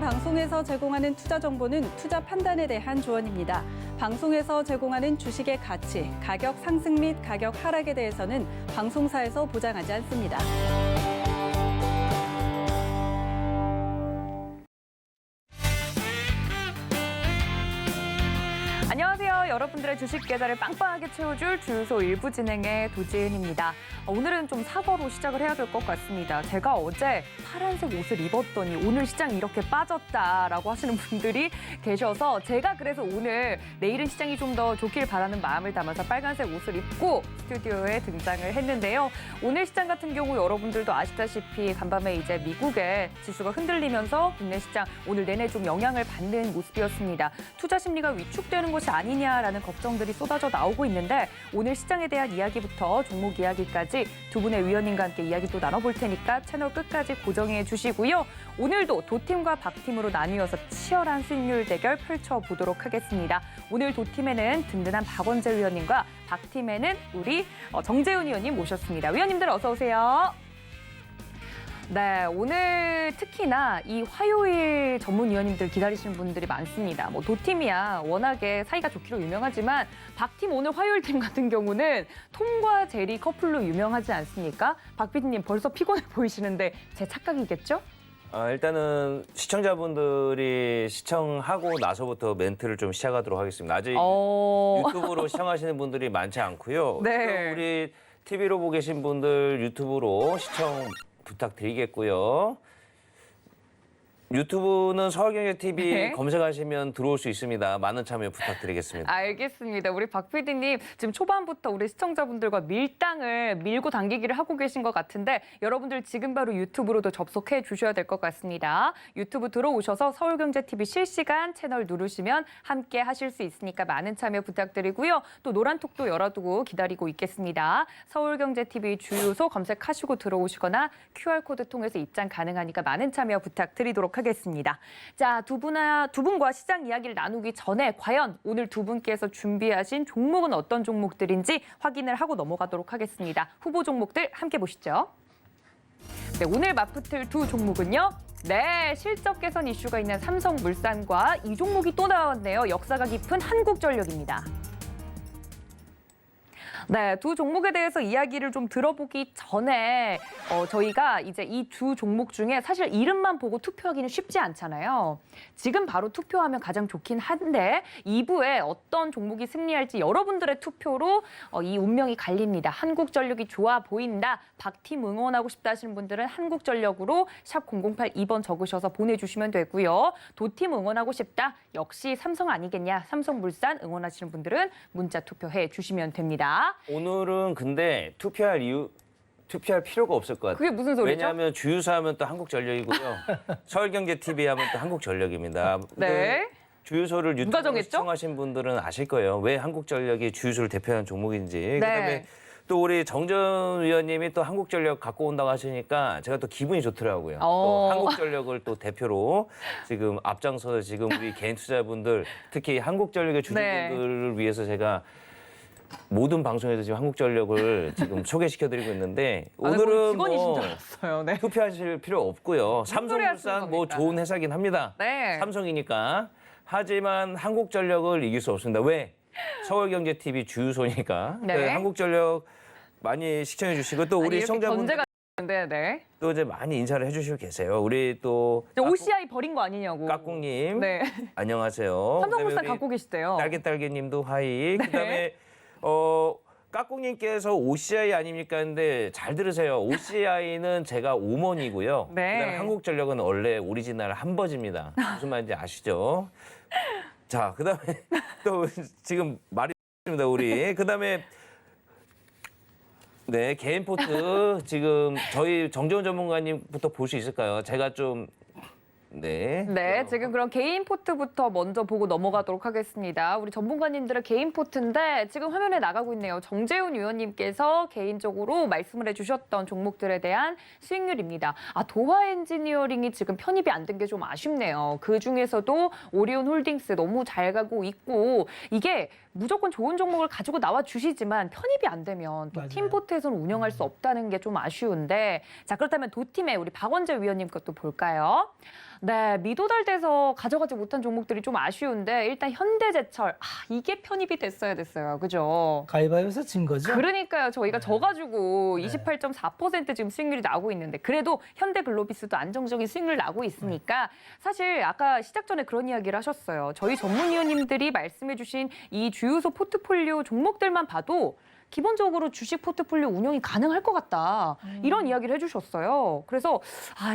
방송에서 제공하는 투자 정보는 투자 판단에 대한 조언입니다. 방송에서 제공하는 주식의 가치, 가격 상승 및 가격 하락에 대해서는 방송사에서 보장하지 않습니다. 안녕하세요. 여러분들의 주식 계좌를 빵빵하게 채워줄 주유소 일부 진행의 도지은입니다. 오늘은 좀 사과로 시작을 해야 될 것 같습니다. 제가 어제 파란색 옷을 입었더니 오늘 시장이 이렇게 빠졌다라고 하시는 분들이 계셔서 제가 그래서 오늘 내일은 시장이 좀 더 좋길 바라는 마음을 담아서 빨간색 옷을 입고 스튜디오에 등장을 했는데요. 오늘 시장 같은 경우 여러분들도 아시다시피 간밤에 이제 미국의 지수가 흔들리면서 국내 시장 오늘 내내 좀 영향을 받는 모습이었습니다. 투자 심리가 위축되는 것이 아니냐라는 걱정들이 쏟아져 나오고 있는데 오늘 시장에 대한 이야기부터 종목 이야기까지 두 분의 위원님과 함께 이야기 또 나눠볼 테니까 채널 끝까지 고정해 주시고요. 오늘도 도팀과 박팀으로 나뉘어서 치열한 수익률 대결 펼쳐보도록 하겠습니다. 오늘 도팀에는 든든한 박원재 위원님과 박팀에는 우리 정재훈 위원님 모셨습니다. 위원님들 어서 오세요. 네, 오늘 특히나 이 화요일 전문위원님들 기다리시는 분들이 많습니다. 뭐 도팀이야 워낙에 사이가 좋기로 유명하지만 박팀 오늘 화요일 팀 같은 경우는 톰과 제리 커플로 유명하지 않습니까? 박 PD님 벌써 피곤해 보이시는데 제 착각이겠죠? 일단은 시청자분들이 시청하고 나서부터 멘트를 좀 시작하도록 하겠습니다. 아직 유튜브로 시청하시는 분들이 많지 않고요. 네. 우리 TV로 보고 계신 분들 유튜브로 시청 부탁드리겠고요. 유튜브는 서울경제TV 네. 검색하시면 들어올 수 있습니다. 많은 참여 부탁드리겠습니다. 알겠습니다. 우리 박 PD님 지금 초반부터 우리 시청자분들과 밀당을 밀고 당기기를 하고 계신 것 같은데 여러분들 지금 바로 유튜브로도 접속해 주셔야 될 것 같습니다. 유튜브 들어오셔서 서울경제TV 실시간 채널 누르시면 함께 하실 수 있으니까 많은 참여 부탁드리고요. 또 노란톡도 열어두고 기다리고 있겠습니다. 서울경제TV 주유소 검색하시고 들어오시거나 QR코드 통해서 입장 가능하니까 많은 참여 부탁드리도록 하겠습니다. 자, 두 분과 시장 이야기를 나누기 전에 과연 오늘 두 분께서 준비하신 종목은 어떤 종목들인지 확인을 하고 넘어가도록 하겠습니다. 후보 종목들 함께 보시죠. 네, 오늘 맞붙을 두 종목은요. 네, 실적 개선 이슈가 있는 삼성물산과 이 종목이 또 나왔네요. 역사가 깊은 한국전력입니다. 네, 두 종목에 대해서 이야기를 좀 들어보기 전에 저희가 이제 이 두 종목 중에 사실 이름만 보고 투표하기는 쉽지 않잖아요. 지금 바로 투표하면 가장 좋긴 한데 2부에 어떤 종목이 승리할지 여러분들의 투표로 이 운명이 갈립니다. 한국전력이 좋아 보인다. 박팀 응원하고 싶다 하시는 분들은 한국전력으로 샵 0082번 적으셔서 보내주시면 되고요. 도팀 응원하고 싶다. 역시 삼성 아니겠냐. 삼성물산 응원하시는 분들은 문자 투표해 주시면 됩니다. 오늘은 근데 투표할 필요가 없을 것 같아요. 그게 무슨 소리죠? 왜냐하면 주유소 하면 또 한국전력이고요. 서울경제TV 하면 또 한국전력입니다. 네. 주유소를 누가 유튜브로 정했죠? 시청하신 분들은 아실 거예요. 왜 한국전력이 주유소를 대표하는 종목인지. 네. 그다음에 또 우리 정전 위원님이 또 한국전력 갖고 온다고 하시니까 제가 또 기분이 좋더라고요. 또 한국전력을 또 대표로 지금 앞장서서 지금 우리 개인 투자분들 특히 한국전력의 주주분들을 위해서 제가 모든 방송에서 지금 한국전력을 지금 소개시켜드리고 있는데 오늘은 직원이신 줄 알았어요. 네. 투표하실 필요 없고요. 삼성물산 뭐 겁니까? 좋은 회사긴 합니다. 네. 삼성이니까. 하지만 한국전력을 이길 수 없습니다. 왜? 서울경제TV 주유소니까. 네. 한국전력 많이 시청해 주시고 또 우리 시청자분들 네. 또 이제 많이 인사를 해주시고 계세요. 우리 또 OCI 버린 거 아니냐고. 까꿍님 네. 안녕하세요. 삼성물산 갖고 계시대요. 딸기딸기님도 하이. 네. 그다음에 까꿍님께서 OCI 아닙니까? 근데 잘 들으세요. OCI는 제가 오먼이고요. 네. 그다음에 한국전력은 원래 오리지널 한버지입니다. 무슨 말인지 아시죠? 자, 그다음에 또 지금 말이 있습니다. 우리 그다음에 네 개인 포트 지금 저희 정재훈 전문가님부터 볼 수 있을까요? 제가 좀 네, 지금 그럼 개인 포트부터 먼저 보고 넘어가도록 하겠습니다. 우리 전문가님들의 개인 포트인데 지금 화면에 나가고 있네요. 정재훈 위원님께서 개인적으로 말씀을 해주셨던 종목들에 대한 수익률입니다. 도화 엔지니어링이 지금 편입이 안 된 게 좀 아쉽네요. 그중에서도 오리온 홀딩스 너무 잘 가고 있고 이게 무조건 좋은 종목을 가지고 나와 주시지만 편입이 안 되면 또 팀 포트에서는 운영할 수 없다는 게 좀 아쉬운데 자 그렇다면 도팀의 우리 박원재 위원님 것도 볼까요? 네, 미도달돼서 가져가지 못한 종목들이 좀 아쉬운데 일단 현대제철 이게 편입이 됐어요. 그죠? 가위바위보에서 진 거죠? 그러니까요. 저희가 네. 져가지고 네. 28.4% 지금 수익률이 나고 있는데 그래도 현대글로비스도 안정적인 수익률 나고 있으니까 사실 아까 시작 전에 그런 이야기를 하셨어요. 저희 전문위원님들이 말씀해주신 이 주유소 포트폴리오 종목들만 봐도 기본적으로 주식 포트폴리오 운영이 가능할 것 같다. 이런 이야기를 해주셨어요. 그래서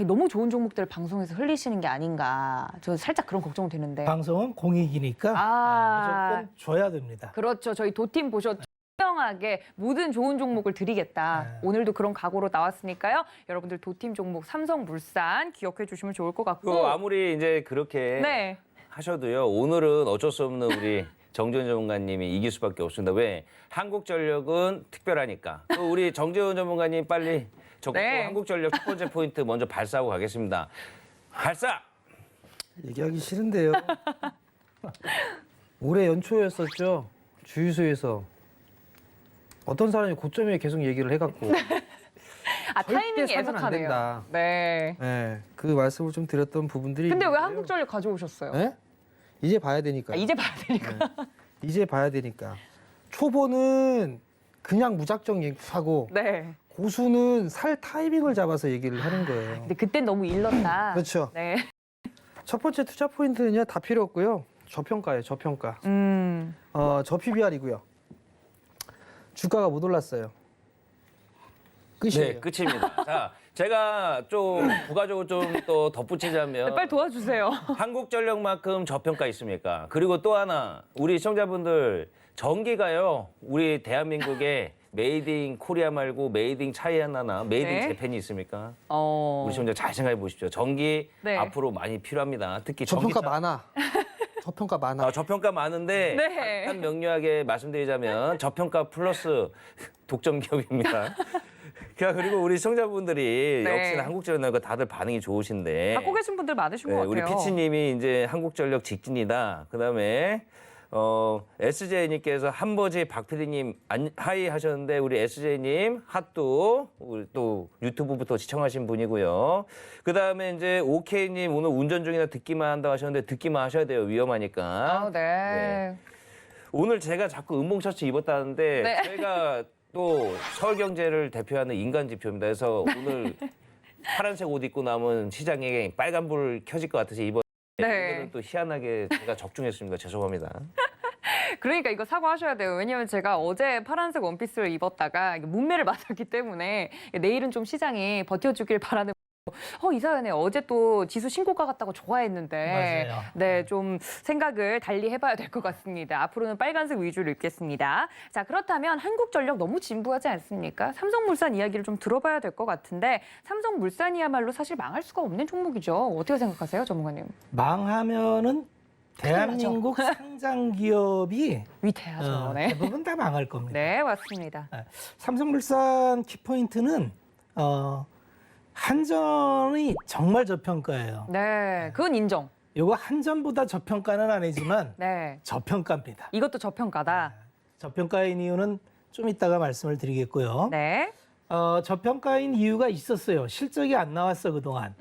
너무 좋은 종목들을 방송에서 흘리시는 게 아닌가. 저 살짝 그런 걱정 되는데. 방송은 공익이니까 무조건 줘야 됩니다. 그렇죠. 저희 도팀 보셨죠? 투명하게 모든 좋은 종목을 드리겠다. 네. 오늘도 그런 각오로 나왔으니까요. 여러분들 도팀 종목 삼성물산 기억해 주시면 좋을 것 같고. 아무리 이제 그렇게 네. 하셔도요. 오늘은 어쩔 수 없는 우리 정재훈 전문가님이 이길 수밖에 없습니다. 왜? 한국전력은 특별하니까. 또 우리 정재훈 전문가님 빨리 적극 네. 한국전력 첫 번째 포인트 먼저 발사하고 가겠습니다. 발사! 얘기하기 싫은데요. 올해 연초였었죠. 주유소에서 어떤 사람이 고점에 계속 얘기를 해갖고 타이밍이 사면 안 애석하네요. 된다. 네. 네, 그 말씀을 좀 드렸던 부분들이 근데 왜 있는데요. 한국전력 가져오셨어요? 네? 이제 봐야 되니까. 이제 봐야 되니까. 이제 봐야 되니까. 초보는 그냥 무작정 얘기하고 네. 고수는 살 타이밍을 잡아서 얘기를 하는 거예요. 근데 그땐 너무 일렀다. 그렇죠. 네. 첫 번째 투자 포인트는요, 다 필요 없고요. 저평가예요, 저평가. 저 PBR이고요. 주가가 못 올랐어요. 끝이에요. 네, 끝입니다. 자, 제가 좀 부가적으로 좀 또 덧붙이자면 빨리 도와주세요. 한국전력만큼 저평가 있습니까? 그리고 또 하나 우리 시청자분들 전기가요. 우리 대한민국에 메이드 인 코리아 말고 메이드 인 차이나나 메이드 인 네. 재팬이 있습니까? 어. 우리 시청자 잘 생각해 보십시오. 전기 네. 앞으로 많이 필요합니다. 특히 저평가 전기차. 많아. 저평가 많아. 저평가 많은데 네. 약간 명료하게 말씀드리자면 저평가 플러스 독점 기업입니다. 그리고 우리 시청자분들이 네. 역시나 한국전력 다들 반응이 좋으신데 갖고 계신 분들 많으신 것 우리 같아요. 피치님이 이제 한국전력 직진이다. 그다음에 SJ님께서 한버지 박PD님 하이 하셨는데 우리 SJ님 핫도 우리 또 유튜브부터 시청하신 분이고요. 그다음에 이제 OK님 오늘 운전 중이나 듣기만 한다고 하셨는데 듣기만 하셔야 돼요. 위험하니까. 네. 오늘 제가 자꾸 은봉 셔츠 입었다는데 네. 저희가 또 서울경제를 대표하는 인간 지표입니다. 그래서 오늘 파란색 옷 입고 나면 시장에 빨간불 켜질 것 같아서 이번 네. 오늘은 또 희한하게 제가 적중했습니다. 죄송합니다. 그러니까 이거 사과하셔야 돼요. 왜냐면 제가 어제 파란색 원피스를 입었다가 문매를 맞았기 때문에 내일은 좀 시장이 버텨주길 바라는 이사연에 어제 또 지수 신고가 같다고 좋아했는데 맞아요. 네, 좀 생각을 달리 해봐야 될 것 같습니다. 앞으로는 빨간색 위주로 입겠습니다. 자, 그렇다면 한국전력 너무 진부하지 않습니까? 삼성물산 이야기를 좀 들어봐야 될 것 같은데 삼성물산이야말로 사실 망할 수가 없는 종목이죠. 어떻게 생각하세요, 전문가님? 망하면은 대한민국 상장 기업이 위태하죠. 네. 대부분 다 망할 겁니다. 네, 맞습니다. 삼성물산 키포인트는 한전이 정말 저평가예요. 네, 그건 인정. 요거 한전보다 저평가는 아니지만 네, 저평가입니다. 이것도 저평가다. 저평가인 이유는 좀 이따가 말씀을 드리겠고요. 네. 저평가인 이유가 있었어요. 실적이 안 나왔어 그동안.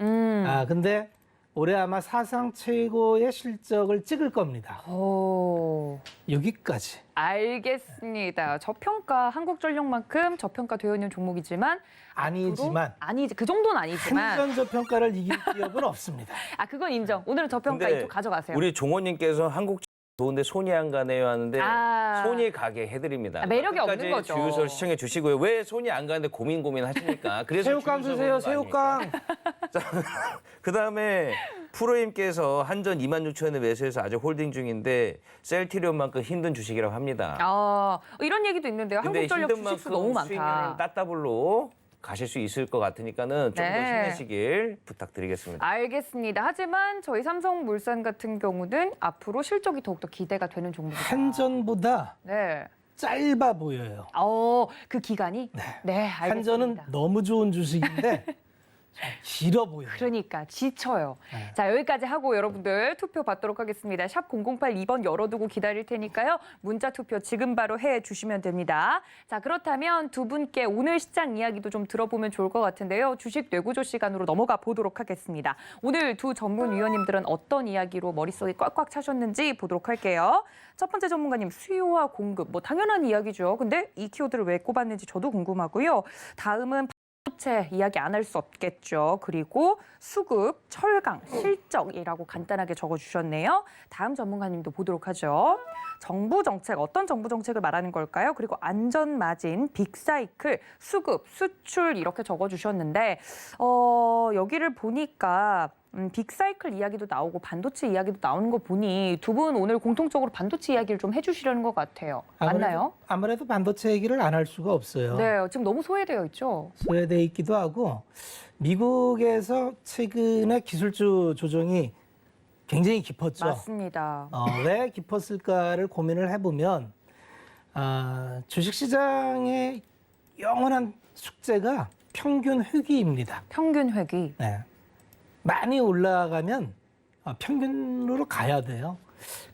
근데 올해 아마 사상 최고의 실적을 찍을 겁니다. 오, 여기까지. 알겠습니다. 저평가 한국전력만큼 저평가되어 있는 종목이지만 아니지만 아니 그 정도는 아니지만 한전 저평가를 이길 기업은 없습니다. 그건 인정. 오늘은 저평가 근데 이쪽 가져가세요. 우리 종호님께서 한국 좋은데 손이 안 가네요 하는데 손이 가게 해드립니다. 매력이 없는 끝까지 거죠. 주유소를 시청해 주시고요. 왜 손이 안 가는데 고민 하시니까. 그래서 새우깡 주유소 주세요, 보는 거 아닙니까? 새우깡. 그다음에 프로님께서 한전 26,000원에 매수해서 아직 홀딩 중인데 셀티리온만큼 힘든 주식이라고 합니다. 이런 얘기도 있는데요. 근데 한국전력 힘든 주식수 만큼 너무 수익률은 많다. 따따블로 가실 수 있을 것 같으니까는 좀 더 네. 힘내시길 부탁드리겠습니다. 알겠습니다. 하지만 저희 삼성물산 같은 경우는 앞으로 실적이 더욱더 기대가 되는 종목이다. 한전보다 네. 짧아 보여요. 그 기간이? 네, 알겠습니다. 한전은 너무 좋은 주식인데 길어 보여요. 그러니까 지쳐요. 네. 자, 여기까지 하고 여러분들 투표 받도록 하겠습니다. 샵 0082번 열어두고 기다릴 테니까요. 문자 투표 지금 바로 해주시면 됩니다. 자, 그렇다면 두 분께 오늘 시장 이야기도 좀 들어보면 좋을 것 같은데요. 주식 뇌구조 시간으로 넘어가 보도록 하겠습니다. 오늘 두 전문위원님들은 어떤 이야기로 머릿속에 꽉꽉 차셨는지 보도록 할게요. 첫 번째 전문가님, 수요와 공급, 뭐 당연한 이야기죠. 근데 이 키워드를 왜 꼽았는지 저도 궁금하고요. 다음은 반도체 이야기 안 할 수 없겠죠. 그리고 수급, 철강, 실적이라고 간단하게 적어주셨네요. 다음 전문가님도 보도록 하죠. 정부 정책, 어떤 정부 정책을 말하는 걸까요? 그리고 안전 마진, 빅사이클, 수급, 수출 이렇게 적어주셨는데 여기를 보니까 빅사이클 이야기도 나오고 반도체 이야기도 나오는 거 보니 두 분 오늘 공통적으로 반도체 이야기를 좀 해주시려는 것 같아요. 맞나요? 아무래도 반도체 얘기를 안 할 수가 없어요. 네, 지금 너무 소외되어 있죠. 소외돼 있기도 하고 미국에서 최근에 기술주 조정이 굉장히 깊었죠. 맞습니다. 왜 깊었을까를 고민을 해보면 주식시장의 영원한 숙제가 평균 회귀입니다. 평균 회귀. 네. 많이 올라가면 평균으로 가야 돼요.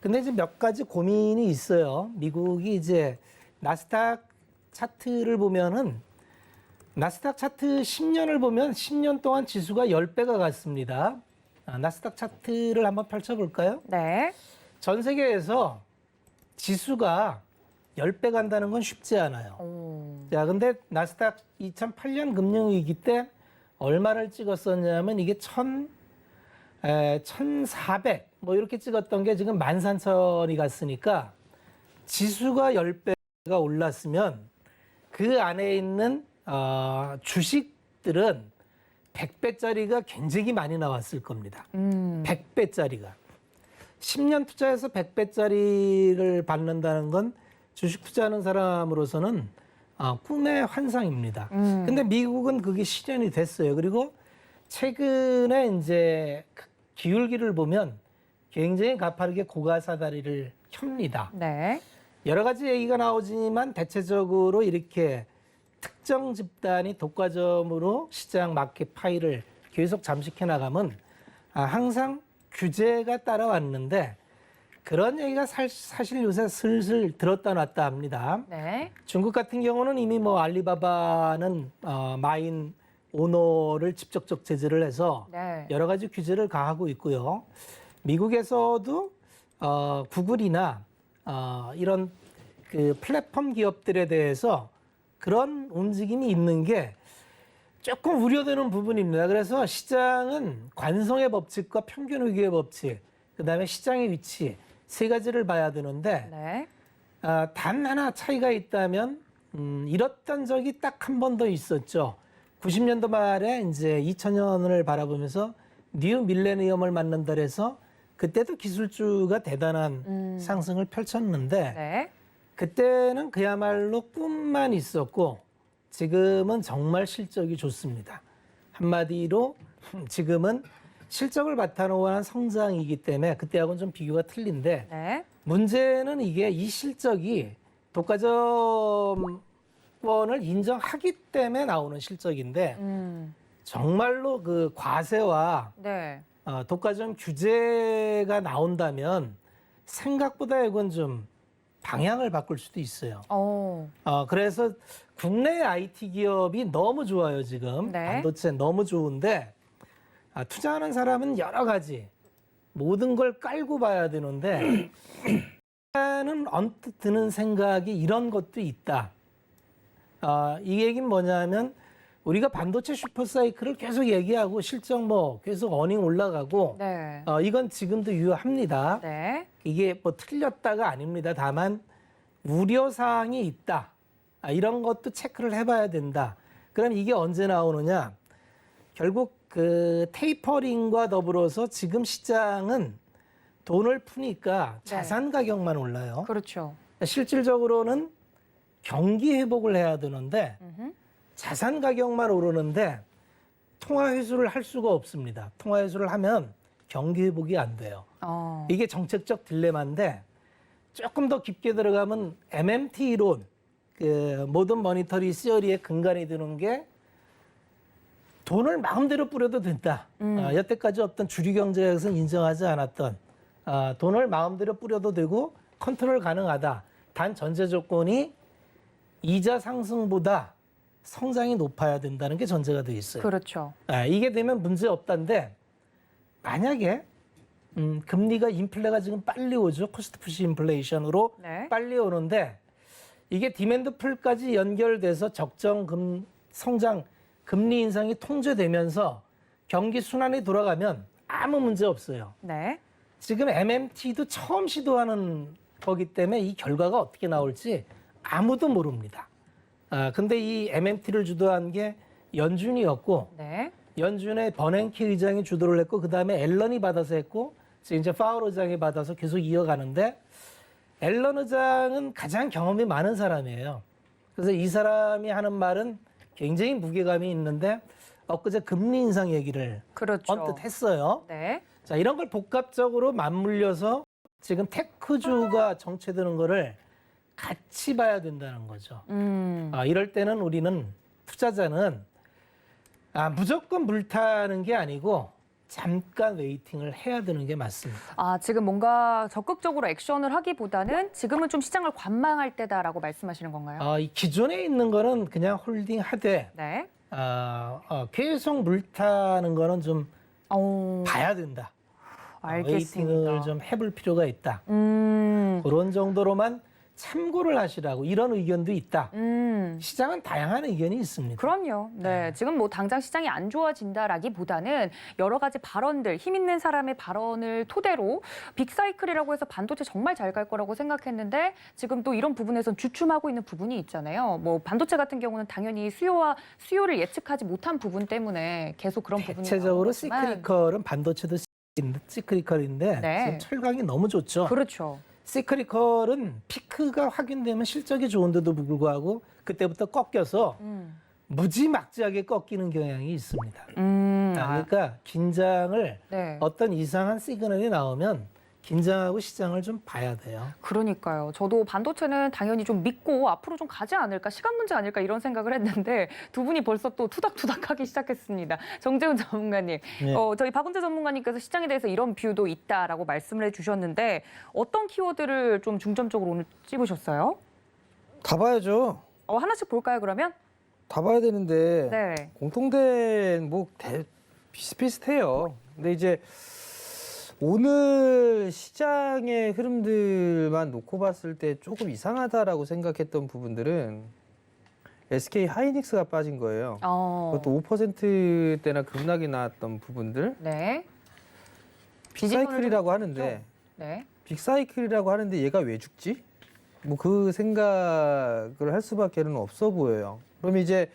근데 이제 몇 가지 고민이 있어요. 미국이 이제 나스닥 차트를 보면은 나스닥 차트 10년을 보면 10년 동안 지수가 10배가 갔습니다. 나스닥 차트를 한번 펼쳐볼까요? 네. 전 세계에서 지수가 10배 간다는 건 쉽지 않아요. 자, 근데 나스닥 2008년 금융위기 때 얼마를 찍었었냐면 이게 1,400 뭐 이렇게 찍었던 게 지금 13,000이 갔으니까 지수가 10배가 올랐으면 그 안에 있는 주식들은 100배짜리가 굉장히 많이 나왔을 겁니다. 100배짜리가. 10년 투자해서 100배짜리를 받는다는 건 주식 투자하는 사람으로서는 꿈의 환상입니다. 근데 미국은 그게 실현이 됐어요. 그리고 최근에 이제 기울기를 보면 굉장히 가파르게 고가사다리를 켭니다. 네. 여러 가지 얘기가 나오지만 대체적으로 이렇게 특정 집단이 독과점으로 시장 마켓 파이를 계속 잠식해 나가면 항상 규제가 따라왔는데 그런 얘기가 사실 요새 슬슬 들었다 놨다 합니다. 네. 중국 같은 경우는 이미 뭐 알리바바는 마인 오너를 직접적 제재를 해서 네. 여러 가지 규제를 가하고 있고요. 미국에서도 구글이나 이런 그 플랫폼 기업들에 대해서 그런 움직임이 있는 게 조금 우려되는 부분입니다. 그래서 시장은 관성의 법칙과 평균 회귀의 법칙, 그다음에 시장의 위치 세 가지를 봐야 되는데 네. 단 하나 차이가 있다면 이랬던 적이 딱 한 번 더 있었죠. 90년도 말에 이제 2000년을 바라보면서 뉴 밀레니엄을 맞는다 해서 그때도 기술주가 대단한 상승을 펼쳤는데 네. 그때는 그야말로 꿈만 있었고 지금은 정말 실적이 좋습니다. 한마디로 지금은 실적을 바탕으로 한 성장이기 때문에 그때하고는 좀 비교가 틀린데 네. 문제는 이게 이 실적이 독과점권을 인정하기 때문에 나오는 실적인데 정말로 그 과세와 네. 독과점 규제가 나온다면 생각보다 이건 좀 방향을 바꿀 수도 있어요. 그래서 국내 IT 기업이 너무 좋아요, 지금. 네. 반도체 너무 좋은데 투자하는 사람은 여러 가지 모든 걸 깔고 봐야 되는데 일단은 언뜻 드는 생각이 이런 것도 있다. 이 얘기는 뭐냐면 우리가 반도체 슈퍼사이클을 계속 얘기하고 실적 뭐 계속 어닝 올라가고 네. 이건 지금도 유효합니다. 네. 이게 뭐 틀렸다가 아닙니다. 다만 우려사항이 있다. 이런 것도 체크를 해봐야 된다. 그럼 이게 언제 나오느냐? 결국 그 테이퍼링과 더불어서 지금 시장은 돈을 푸니까 자산 가격만 올라요. 그렇죠. 실질적으로는 경기 회복을 해야 되는데 자산 가격만 오르는데 통화 회수를 할 수가 없습니다. 통화 회수를 하면 경기 회복이 안 돼요. 이게 정책적 딜레마인데 조금 더 깊게 들어가면 MMT 이론, 그 모든 머니터리 시어리의 근간이 되는 게 돈을 마음대로 뿌려도 된다. 여태까지 없던 주류 경제에서는 인정하지 않았던 돈을 마음대로 뿌려도 되고 컨트롤 가능하다. 단 전제 조건이 이자 상승보다 성장이 높아야 된다는 게 전제가 돼 있어요. 그렇죠. 이게 되면 문제 없다는데 만약에 금리가 인플레가 지금 빨리 오죠. 코스트 푸시 인플레이션으로 네. 빨리 오는데 이게 디맨드 풀까지 연결돼서 적정 성장 금리 인상이 통제되면서 경기 순환이 돌아가면 아무 문제 없어요. 네. 지금 MMT도 처음 시도하는 거기 때문에 이 결과가 어떻게 나올지 아무도 모릅니다. 근데 이 MMT를 주도한 게 연준이었고 네. 연준의 버냉키 의장이 주도를 했고 그다음에 앨런이 받아서 했고 지금 이제 파월 의장이 받아서 계속 이어가는데 앨런 의장은 가장 경험이 많은 사람이에요. 그래서 이 사람이 하는 말은 굉장히 무게감이 있는데 엊그제 금리 인상 얘기를 그렇죠. 언뜻 했어요. 네. 자, 이런 걸 복합적으로 맞물려서 지금 테크주가 정체되는 거를 같이 봐야 된다는 거죠. 이럴 때는 우리는 투자자는 무조건 물타는 게 아니고 잠깐 웨이팅을 해야 되는 게 맞습니다. 지금 뭔가 적극적으로 액션을 하기보다는 지금은 좀 시장을 관망할 때다라고 말씀하시는 건가요? 이 기존에 있는 거는 그냥 홀딩하되 네. 계속 물타는 거는 좀 봐야 된다. 알겠습니다. 웨이팅을 좀 해볼 필요가 있다. 그런 정도로만 참고를 하시라고 이런 의견도 있다. 시장은 다양한 의견이 있습니다. 그럼요. 네. 지금 뭐 당장 시장이 안 좋아진다라기보다는 여러 가지 발언들, 힘 있는 사람의 발언을 토대로 빅사이클이라고 해서 반도체 정말 잘 갈 거라고 생각했는데 지금 또 이런 부분에선 주춤하고 있는 부분이 있잖아요. 뭐 반도체 같은 경우는 당연히 수요를 예측하지 못한 부분 때문에 계속 그런 부분이 대체적으로 나오지만 시크리컬은 반도체도 시크리컬인데 네. 지금 철강이 너무 좋죠. 그렇죠. 시크리컬은 피크가 확인되면 실적이 좋은데도 불구하고 그때부터 꺾여서 무지막지하게 꺾이는 경향이 있습니다. 그러니까 긴장을 네. 어떤 이상한 시그널이 나오면 긴장하고 시장을 좀 봐야 돼요. 그러니까요. 저도 반도체는 당연히 좀 믿고 앞으로 좀 가지 않을까, 시간 문제 아닐까 이런 생각을 했는데 두 분이 벌써 또 투닥투닥하기 시작했습니다. 정재훈 전문가님, 네. 저희 박은재 전문가님께서 시장에 대해서 이런 뷰도 있다라고 말씀을 해주셨는데 어떤 키워드를 좀 중점적으로 오늘 찝으셨어요? 다 봐야죠. 하나씩 볼까요, 그러면? 다 봐야 되는데 네. 공통된 비슷비슷해요. 근데 이제 오늘 시장의 흐름들만 놓고 봤을 때 조금 이상하다라고 생각했던 부분들은 SK 하이닉스가 빠진 거예요. 그것도 5%대나 급락이 나왔던 부분들. 네. 빅사이클이라고 하는데 네. 빅사이클이라고 하는데 얘가 왜 죽지? 뭐 그 생각을 할 수밖에는 없어 보여요. 그럼 이제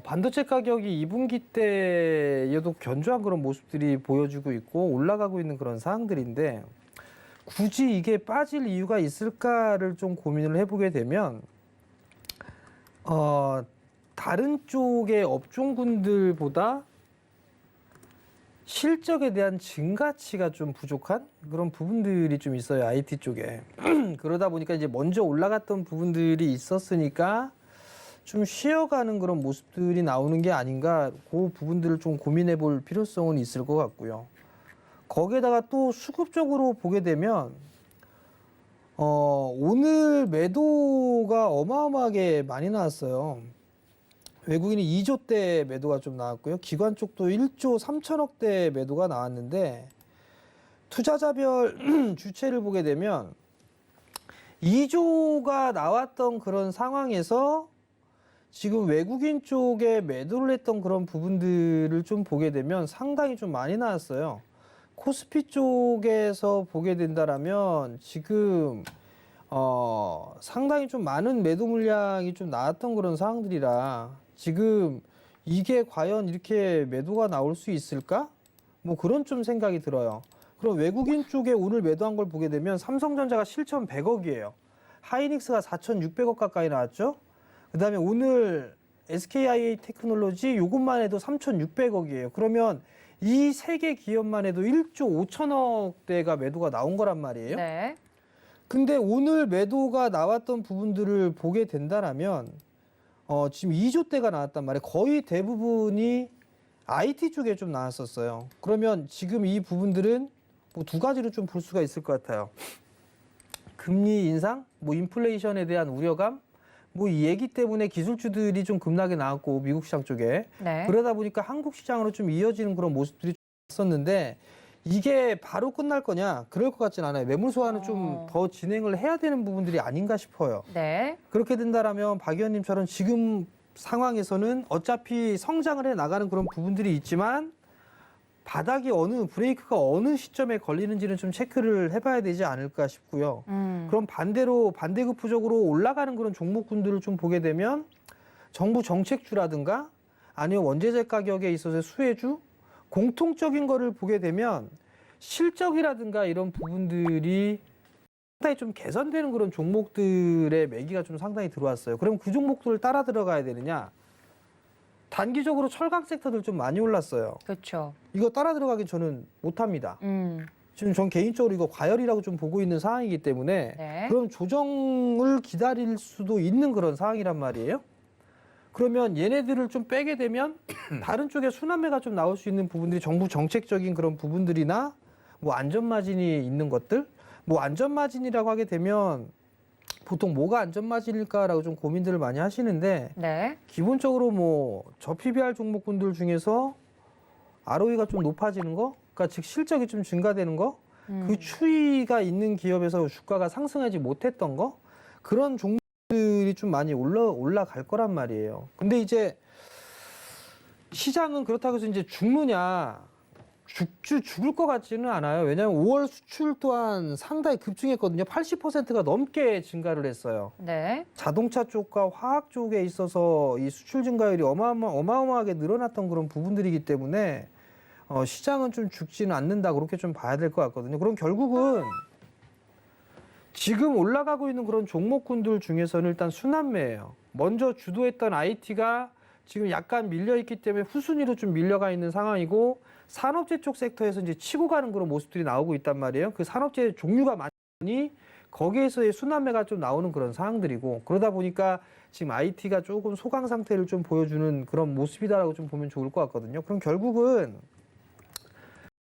반도체 가격이 2분기 때에도 견조한 그런 모습들이 보여주고 있고 올라가고 있는 그런 상황들인데 굳이 이게 빠질 이유가 있을까를 좀 고민을 해보게 되면 다른 쪽의 업종군들보다 실적에 대한 증가치가 좀 부족한 그런 부분들이 좀 있어요, IT 쪽에. 그러다 보니까 이제 먼저 올라갔던 부분들이 있었으니까 좀 쉬어가는 그런 모습들이 나오는 게 아닌가, 그 부분들을 좀 고민해 볼 필요성은 있을 것 같고요. 거기에다가 또 수급적으로 보게 되면 오늘 매도가 어마어마하게 많이 나왔어요. 외국인이 2조대 매도가 좀 나왔고요. 기관 쪽도 1조 3천억대 매도가 나왔는데 투자자별 주체를 보게 되면 2조가 나왔던 그런 상황에서 지금 외국인 쪽에 매도를 했던 그런 부분들을 좀 보게 되면 상당히 좀 많이 나왔어요. 코스피 쪽에서 보게 된다라면 지금 상당히 좀 많은 매도 물량이 좀 나왔던 그런 상황들이라 지금 이게 과연 이렇게 매도가 나올 수 있을까? 뭐 그런 좀 생각이 들어요. 그럼 외국인 쪽에 오늘 매도한 걸 보게 되면 삼성전자가 7,100억이에요. 하이닉스가 4,600억 가까이 나왔죠. 그다음에 오늘 SKIA 테크놀로지 요것만 해도 3,600억이에요. 그러면 이 세 개 기업만 해도 1조 5천억대가 매도가 나온 거란 말이에요. 네. 근데 오늘 매도가 나왔던 부분들을 보게 된다라면 지금 2조대가 나왔단 말이에요. 거의 대부분이 IT 쪽에 좀 나왔었어요. 그러면 지금 이 부분들은 뭐 두 가지로 좀 볼 수가 있을 것 같아요. 금리 인상, 뭐 인플레이션에 대한 우려감, 뭐 이 얘기 때문에 기술주들이 좀 급락에 나왔고 미국 시장 쪽에 네. 그러다 보니까 한국 시장으로 좀 이어지는 그런 모습들이 좀 있었는데 이게 바로 끝날 거냐? 그럴 것 같진 않아요. 매물 소화는 좀 더 진행을 해야 되는 부분들이 아닌가 싶어요. 네. 그렇게 된다라면 박 의원님처럼 지금 상황에서는 어차피 성장을 해 나가는 그런 부분들이 있지만 바닥이 브레이크가 어느 시점에 걸리는지는 좀 체크를 해봐야 되지 않을까 싶고요. 그럼 반대로 반대급부적으로 올라가는 그런 종목군들을 좀 보게 되면 정부 정책주라든가 아니면 원재재 가격에 있어서의 수혜주 공통적인 거를 보게 되면 실적이라든가 이런 부분들이 상당히 좀 개선되는 그런 종목들의 매기가 좀 상당히 들어왔어요. 그럼 그 종목들을 따라 들어가야 되느냐? 단기적으로 철강 섹터들 좀 많이 올랐어요. 그렇죠. 이거 따라 들어가긴 저는 못합니다. 지금 전 개인적으로 이거 과열이라고 좀 보고 있는 상황이기 때문에 네. 그럼 조정을 기다릴 수도 있는 그런 상황이란 말이에요. 그러면 얘네들을 좀 빼게 되면 다른 쪽에 순환매가 좀 나올 수 있는 부분들이 정부 정책적인 그런 부분들이나 뭐 안전마진이 있는 것들, 뭐 안전마진이라고 하게 되면 보통 뭐가 안전마진일까라고 좀 고민들을 많이 하시는데 네. 기본적으로 뭐 저PBR 종목군들 중에서 ROE가 좀 높아지는 거, 그러니까 즉 실적이 좀 증가되는 거, 그 추이가 있는 기업에서 주가가 상승하지 못했던 거, 그런 종목들이 좀 많이 올라갈 거란 말이에요. 근데 이제 시장은 그렇다고 해서 이제 죽을 것 같지는 않아요. 왜냐하면 5월 수출 또한 상당히 급증했거든요. 80%가 넘게 증가를 했어요. 네. 자동차 쪽과 화학 쪽에 있어서 이 수출 증가율이 어마어마하게 늘어났던 그런 부분들이기 때문에 시장은 좀 죽지는 않는다 그렇게 좀 봐야 될 것 같거든요. 그럼 결국은 지금 올라가고 있는 그런 종목군들 중에서는 일단 순환매예요. 먼저 주도했던 IT가 지금 약간 밀려있기 때문에 후순위로 좀 밀려가 있는 상황이고 산업재 쪽 섹터에서 이제 치고 가는 그런 모습들이 나오고 있단 말이에요. 그 산업재 종류가 많으니 거기에서의 순환매가 좀 나오는 그런 상황들이고 그러다 보니까 지금 IT가 조금 소강 상태를 좀 보여주는 그런 모습이다라고 좀 보면 좋을 것 같거든요. 그럼 결국은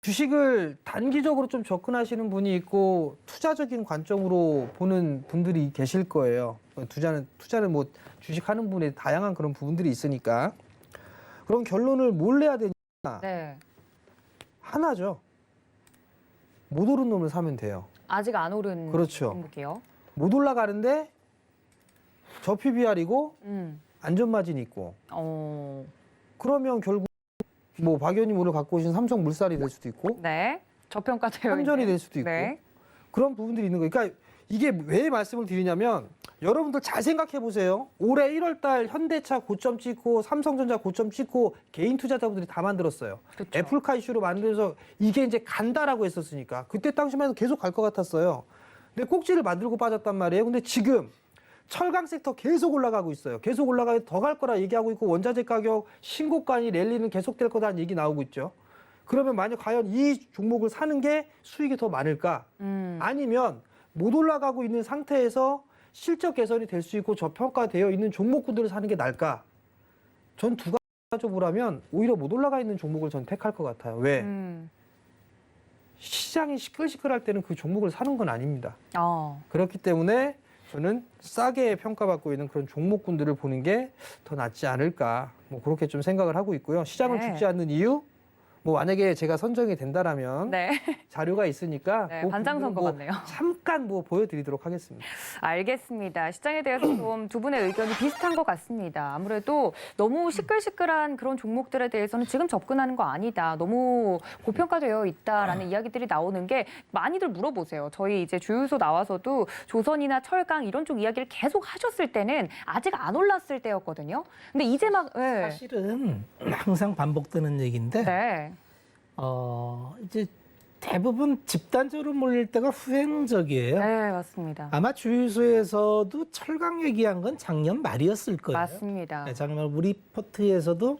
주식을 단기적으로 좀 접근하시는 분이 있고 투자적인 관점으로 보는 분들이 계실 거예요. 투자는 뭐 주식하는 분의 다양한 그런 부분들이 있으니까. 그럼 결론을 뭘 내야 되냐? 네. 하나죠. 못 오른 놈을 사면 돼요. 아직 안 오른 그렇죠. 종목이요. 못 올라가는데 저PBR이고 안전마진이 있고. 그러면 결국 뭐 박 의원님 오늘 갖고 오신 삼성물산이 될 수도 있고 네. 저평가되어 삼전이 있는. 될 수도 있고 네. 그런 부분들이 있는 거예요. 그러니까 이게 왜 말씀을 드리냐면 여러분들 잘 생각해 보세요. 올해 1월 달 현대차 고점 찍고 삼성전자 고점 찍고 개인 투자자분들이 다 만들었어요. 그쵸. 애플카 이슈로 만들어서 이게 이제 간다라고 했었으니까 그때 당시만 해도 계속 갈 것 같았어요. 근데 꼭지를 만들고 빠졌단 말이에요. 근데 지금 철강 섹터 계속 올라가고 있어요. 계속 올라가서 더 갈 거라 얘기하고 있고 원자재 가격 신고가니 랠리는 계속될 거다는 얘기 나오고 있죠. 그러면 만약 과연 이 종목을 사는 게 수익이 더 많을까? 아니면 못 올라가고 있는 상태에서 실적 개선이 될 수 있고 저평가되어 있는 종목군들을 사는 게 나을까? 전 두 가지로 하면 오히려 못 올라가 있는 종목을 전 택할 것 같아요. 왜? 시장이 시끌시끌할 때는 그 종목을 사는 건 아닙니다. 그렇기 때문에 저는 싸게 평가받고 있는 그런 종목군들을 보는 게 더 낫지 않을까. 뭐 그렇게 좀 생각을 하고 있고요. 시장을 네. 죽지 않는 이유? 뭐 만약에 제가 선정이 된다라면 네. 자료가 있으니까 네, 그 반장선거 부분은 같네요. 잠깐 뭐 보여드리도록 하겠습니다. 알겠습니다. 시장에 대해서 좀 두 분의 의견이 비슷한 것 같습니다. 아무래도 너무 시끌시끌한 그런 종목들에 대해서는 지금 접근하는 거 아니다. 너무 고평가되어 있다라는 이야기들이 나오는 게 많이들 물어보세요. 저희 이제 주유소 나와서도 조선이나 철강 이런 쪽 이야기를 계속 하셨을 때는 아직 안 올랐을 때였거든요. 근데 이제 막 사실은 항상 반복되는 얘기인데 네. 이제 대부분 집단적으로 몰릴 때가 후행적이에요. 네, 맞습니다. 아마 주유소에서도 철강 얘기한 건 작년 말이었을 거예요. 맞습니다. 네, 작년 말 우리 포트에서도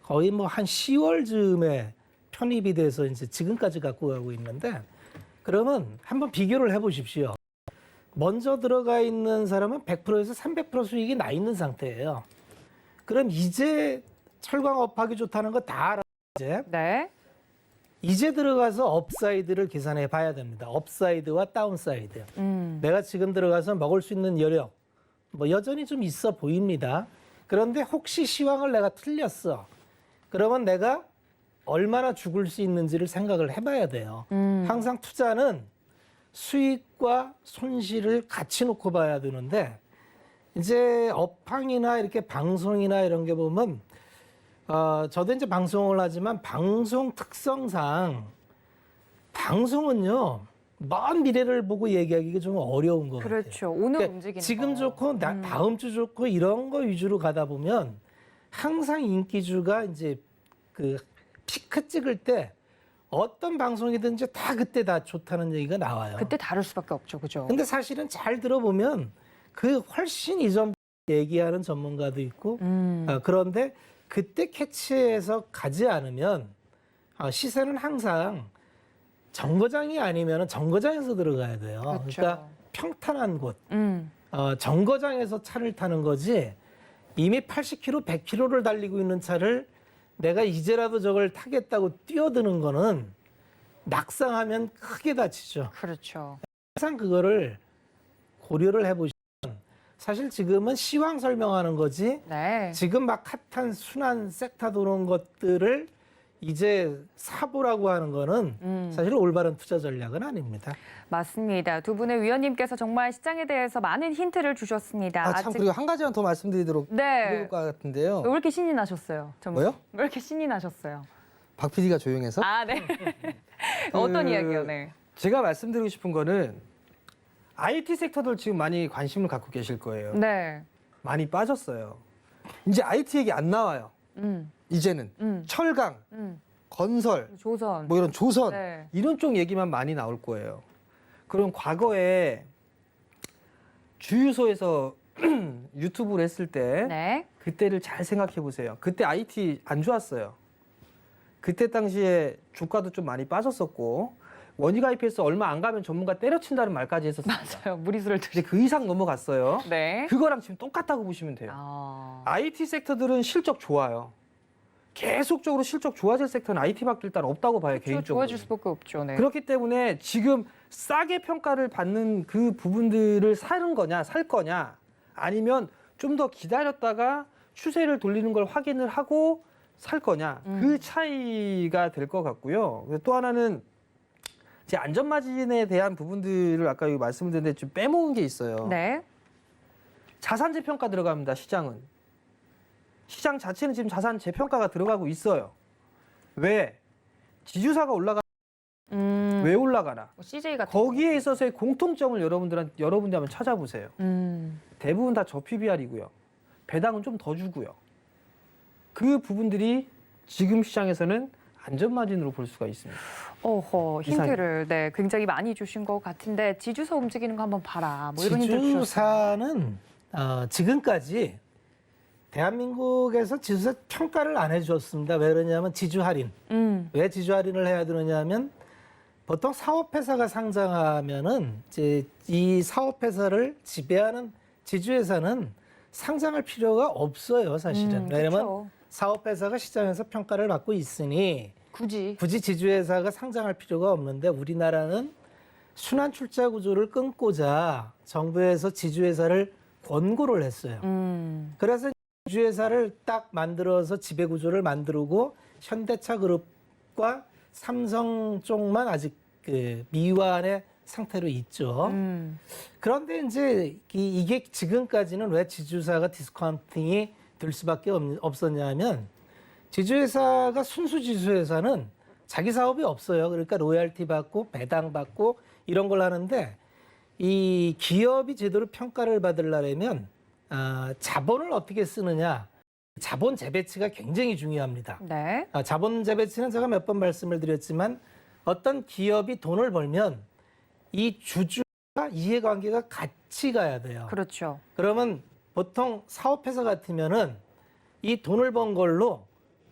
거의 뭐 한 10월 즈음에 편입이 돼서 이제 지금까지 갖고 가고 있는데 그러면 한번 비교를 해보십시오. 먼저 들어가 있는 사람은 100%에서 300% 수익이 나 있는 상태예요. 그럼 이제 철광업하기 좋다는 거 다 알아. 네. 이제 들어가서 업사이드를 계산해 봐야 됩니다. 업사이드와 다운사이드. 내가 지금 들어가서 먹을 수 있는 여력, 뭐 여전히 좀 있어 보입니다. 그런데 혹시 시황을 내가 틀렸어. 그러면 내가 얼마나 죽을 수 있는지를 생각을 해봐야 돼요. 항상 투자는 수익과 손실을 같이 놓고 봐야 되는데, 이제 업황이나 이렇게 방송이나 이런 게 보면 저도 이제 방송을 하지만 방송 특성상 방송은요 먼 미래를 보고 얘기하기가 좀 어려운 것 같아요. 그렇죠. 오늘 그러니까 움직이는 지금 거. 좋고 다음 주 좋고 이런 거 위주로 가다 보면 항상 인기주가 이제 그 피크 찍을 때 어떤 방송이든지 다 그때 다 좋다는 얘기가 나와요. 그때 다를 수밖에 없죠. 그죠? 근데 사실은 잘 들어보면 그 훨씬 이전 얘기하는 전문가도 있고 그런데 그때 캐치해서 가지 않으면 시세는 항상 정거장이 아니면 정거장에서 들어가야 돼요. 그렇죠. 그러니까 평탄한 곳, 정거장에서 차를 타는 거지 이미 80km, 100km를 달리고 있는 차를 내가 이제라도 저걸 타겠다고 뛰어드는 거는 낙상하면 크게 다치죠. 그렇죠. 항상 그거를 고려를 해보시면 사실 지금은 시황 설명하는 거지 네. 지금 막 핫한 순환 섹터 도는 것들을 이제 사보라고 하는 거는 사실 올바른 투자 전략은 아닙니다. 맞습니다. 두 분의 위원님께서 정말 시장에 대해서 많은 힌트를 주셨습니다. 참 그리고 한 가지만 더 말씀드리도록 네. 해볼 것 같은데요. 왜 이렇게 신이 나셨어요? 전문가? 뭐요? 왜 이렇게 신이 나셨어요? 박 PD가 조용해서 아, 네. 어떤 그 이야기요? 네. 제가 말씀드리고 싶은 거는 IT 섹터들 지금 많이 관심을 갖고 계실 거예요. 네. 많이 빠졌어요. 이제 IT 얘기 안 나와요. 이제는 철강, 건설, 조선. 뭐 이런 조선 네. 이런 쪽 얘기만 많이 나올 거예요. 그럼 과거에 주유소에서 유튜브를 했을 때 네. 그때를 잘 생각해 보세요. 그때 IT 안 좋았어요. 그때 당시에 주가도 좀 많이 빠졌었고 원유가 IP에서 얼마 안 가면 전문가 때려친다는 말까지 했었습니다. 맞아요. 무리수를 이제 드리. 그 이상 넘어갔어요. 네. 그거랑 지금 똑같다고 보시면 돼요. 아. IT 섹터들은 실적 좋아요. 계속적으로 실적 좋아질 섹터는 IT밖에 일단 없다고 봐요. 그렇죠. 개인적으로. 좋아질 수밖에 없죠. 네. 그렇기 때문에 지금 싸게 평가를 받는 그 부분들을 사는 거냐, 살 거냐, 아니면 좀 더 기다렸다가 추세를 돌리는 걸 확인을 하고 살 거냐, 그 차이가 될 것 같고요. 또 하나는 제 안전마진에 대한 부분들을 아까 여기 말씀을 드렸는데 좀 빼먹은 게 있어요. 네. 자산 재평가 들어갑니다. 시장은. 시장 자체는 지금 자산 재평가가 들어가고 있어요. 왜? 지주사가 왜 올라가나? CJ 같은 거기에 있어서의 공통점을 여러분들이 한번 찾아보세요. 대부분 다 저PBR이고요. 배당은 좀 더 주고요. 그 부분들이 지금 시장에서는 안전마진으로 볼 수가 있습니다. 어허, 힌트를 네, 굉장히 많이 주신 것 같은데 지주사 움직이는 거 한번 봐라. 뭐 이런 힌트 주셨어요. 지주사는 지금까지 대한민국에서 지주사 평가를 안 해주었습니다. 왜 그러냐면 지주 할인. 왜 지주 할인을 해야 되느냐면 보통 사업회사가 상장하면은 이제 이 사업회사를 지배하는 지주회사는 상장할 필요가 없어요, 사실은. 왜냐면 그렇죠. 사업회사가 시장에서 평가를 받고 있으니 굳이. 지주회사가 상장할 필요가 없는데 우리나라는 순환 출자 구조를 끊고자 정부에서 지주회사를 권고를 했어요. 그래서 지주회사를 딱 만들어서 지배 구조를 만들고 현대차 그룹과 삼성 쪽만 아직 그 미완의 상태로 있죠. 그런데 이제 이게 지금까지는 왜 지주사가 디스카운팅이 될 수밖에 없었냐면 지주회사가 순수 지주회사는 자기 사업이 없어요. 그러니까 로열티 받고 배당 받고 이런 걸 하는데 이 기업이 제대로 평가를 받으려면 자본을 어떻게 쓰느냐, 자본 재배치가 굉장히 중요합니다. 네. 자본 재배치는 제가 몇 번 말씀을 드렸지만 어떤 기업이 돈을 벌면 이 주주와 이해관계가 같이 가야 돼요. 그렇죠. 그러면 보통 사업회사 같으면은 이 돈을 번 걸로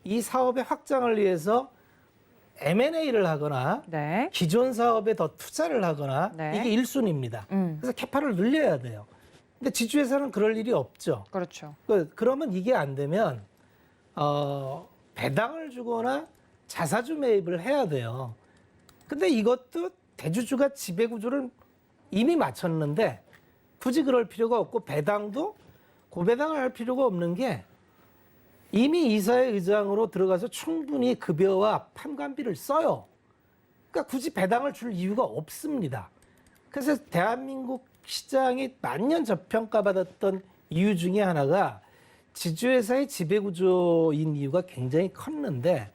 이 사업의 확장을 위해서 M&A를 하거나 네. 기존 사업에 더 투자를 하거나 네. 이게 1순위입니다. 그래서 캐파를 늘려야 돼요. 근데 지주회사는 그럴 일이 없죠. 그렇죠. 그러면 이게 안 되면 배당을 주거나 자사주 매입을 해야 돼요. 근데 이것도 대주주가 지배구조를 이미 마쳤는데 굳이 그럴 필요가 없고 배당도 고배당을 할 필요가 없는 게 이미 이사회 의장으로 들어가서 충분히 급여와 판관비를 써요. 그러니까 굳이 배당을 줄 이유가 없습니다. 그래서 대한민국 시장이 만년 저평가받았던 이유 중에 하나가 지주회사의 지배구조인 이유가 굉장히 컸는데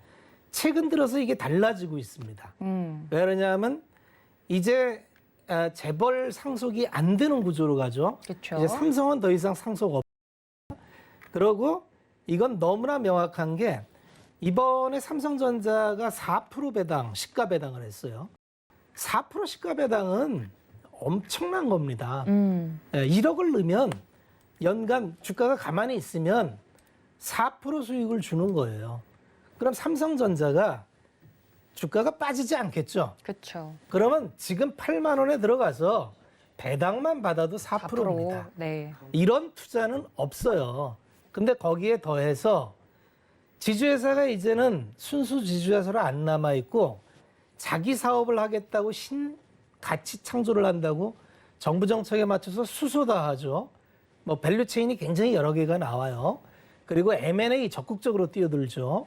최근 들어서 이게 달라지고 있습니다. 왜 그러냐면 이제 재벌 상속이 안 되는 구조로 가죠. 그렇죠. 이제 삼성은 더 이상 상속 없고 그러고 이건 너무나 명확한 게 이번에 삼성전자가 4% 배당, 시가 배당을 했어요. 4% 시가 배당은 엄청난 겁니다. 1억을 넣으면 연간 주가가 가만히 있으면 4% 수익을 주는 거예요. 그럼 삼성전자가 주가가 빠지지 않겠죠? 그렇죠. 그러면 지금 8만 원에 들어가서 배당만 받아도 4%입니다. 네. 이런 투자는 없어요. 근데 거기에 더해서 지주회사가 이제는 순수 지주회사로 안 남아있고 자기 사업을 하겠다고 가치 창조를 한다고 정부 정책에 맞춰서 수소다 하죠. 뭐 밸류체인이 굉장히 여러 개가 나와요. 그리고 M&A 적극적으로 뛰어들죠.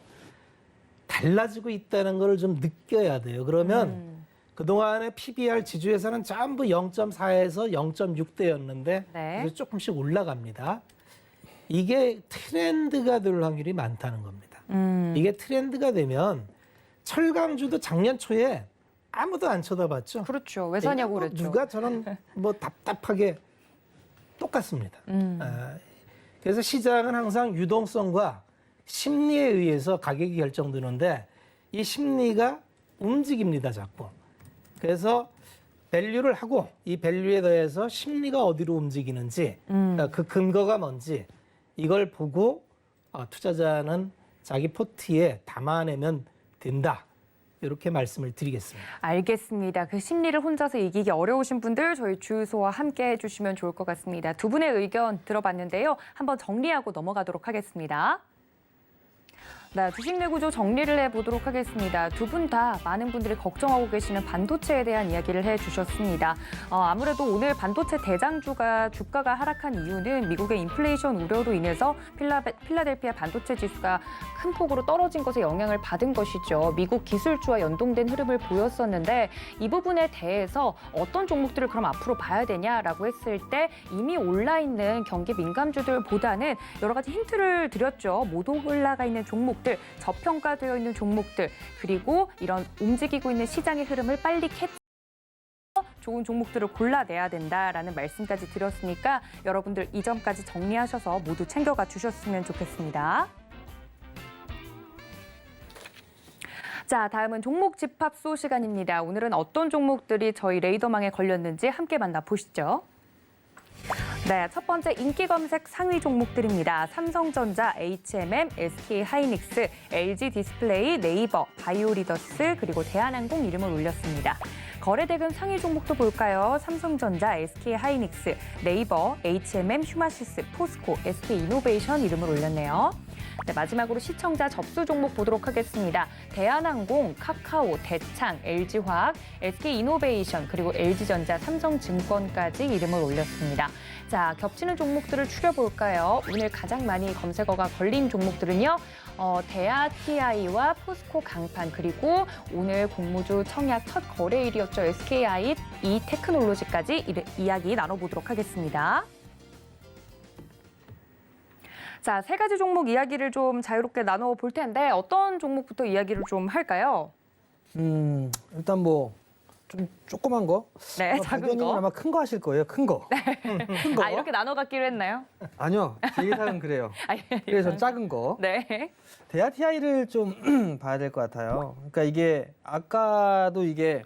달라지고 있다는 걸 좀 느껴야 돼요. 그러면 그동안의 PBR 지주회사는 전부 0.4에서 0.6대였는데 네. 이제 조금씩 올라갑니다. 이게 트렌드가 될 확률이 많다는 겁니다. 이게 트렌드가 되면 철강주도 작년 초에 아무도 안 쳐다봤죠. 그렇죠. 왜 사냐고 뭐 그랬죠. 누가 저런 뭐 답답하게 똑같습니다. 그래서 시장은 항상 유동성과 심리에 의해서 가격이 결정되는데 이 심리가 움직입니다, 자꾸. 그래서 밸류를 하고 이 밸류에 더해서 심리가 어디로 움직이는지 그러니까 그 근거가 뭔지 이걸 보고 투자자는 자기 포트에 담아내면 된다. 이렇게 말씀을 드리겠습니다. 알겠습니다. 그 심리를 혼자서 이기기 어려우신 분들 저희 주유소와 함께 해주시면 좋을 것 같습니다. 두 분의 의견 들어봤는데요. 한번 정리하고 넘어가도록 하겠습니다. 네, 주식 내구조 정리를 해보도록 하겠습니다. 두 분 다 많은 분들이 걱정하고 계시는 반도체에 대한 이야기를 해주셨습니다. 아무래도 오늘 반도체 대장주가 주가가 하락한 이유는 미국의 인플레이션 우려로 인해서 필라델피아 반도체 지수가 큰 폭으로 떨어진 것에 영향을 받은 것이죠. 미국 기술주와 연동된 흐름을 보였었는데 이 부분에 대해서 어떤 종목들을 그럼 앞으로 봐야 되냐라고 했을 때 이미 올라있는 경기 민감주들보다는 여러 가지 힌트를 드렸죠. 못 올라가 있는 종목들, 저평가되어 있는 종목들, 그리고 이런 움직이고 있는 시장의 흐름을 빨리 캐치해서 좋은 종목들을 골라내야 된다라는 말씀까지 드렸으니까 여러분들 이 점까지 정리하셔서 모두 챙겨가 주셨으면 좋겠습니다. 자, 다음은 종목 집합소 시간입니다. 오늘은 어떤 종목들이 저희 레이더망에 걸렸는지 함께 만나보시죠. 네, 첫 번째 인기 검색 상위 종목들입니다. 삼성전자, H&M, SK하이닉스, LG디스플레이, 네이버, 바이오리더스, 그리고 대한항공 이름을 올렸습니다. 거래대금 상위 종목도 볼까요? 삼성전자, SK하이닉스, 네이버, H&M, 휴마시스, 포스코, SK이노베이션 이름을 올렸네요. 네, 마지막으로 시청자 접수 종목 보도록 하겠습니다. 대한항공, 카카오, 대창, LG화학, SK이노베이션, 그리고 LG전자, 삼성증권까지 이름을 올렸습니다. 자, 겹치는 종목들을 추려볼까요? 오늘 가장 많이 검색어가 걸린 종목들은요. 대하 TI와 포스코 강판, 그리고 오늘 공모주 청약 첫 거래일이었죠. SKI 테크놀로지까지 이야기 나눠보도록 하겠습니다. 자, 세 가지 종목 이야기를 좀 자유롭게 나눠볼 텐데 어떤 종목부터 이야기를 좀 할까요? 일단 뭐 좀 조그만 거. 네, 작은 박연님은 거. 아마 큰 거 하실 거예요. 큰 거. 큰 거. 아, 이렇게 나눠 갖기로 했나요? 아니요. 제 예상은 그래요. 그래서 전 작은 거. 네. 대하TI를 좀 봐야 될 것 같아요. 그러니까 이게 아까도 이게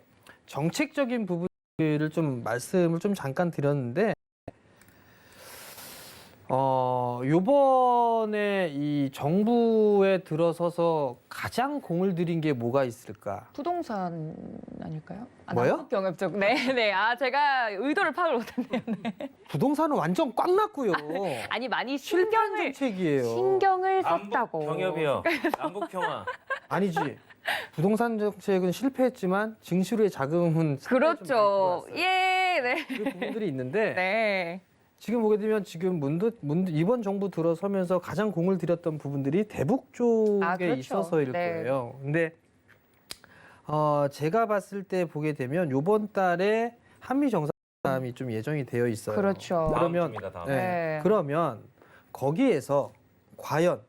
정책적인 부분들을 좀 말씀을 좀 잠깐 드렸는데 요번에 이 정부에 들어서서 가장 공을 들인 게 뭐가 있을까? 부동산 아닐까요? 뭐요? 경협 쪽. 네. 아, 제가 의도를 파악을 못했네요. 네. 부동산은 완전 꽉 났고요. 아니, 많이 실패한 정책이에요. 신경을 썼다고. 경협이요. 남북 평화. 아니지. 부동산 정책은 실패했지만 증시로의 자금은 그렇죠. 예, 네. 그 부분들이 있는데 네. 지금 보게 되면 지금 이번 정부 들어서면서 가장 공을 들였던 부분들이 대북 쪽에 그렇죠. 있어서일 네. 거예요. 근데 제가 봤을 때 보게 되면 이번 달에 한미 정상회담이 좀 예정이 되어 있어요. 그렇죠. 그러면 다음. 네. 그러면 거기에서 과연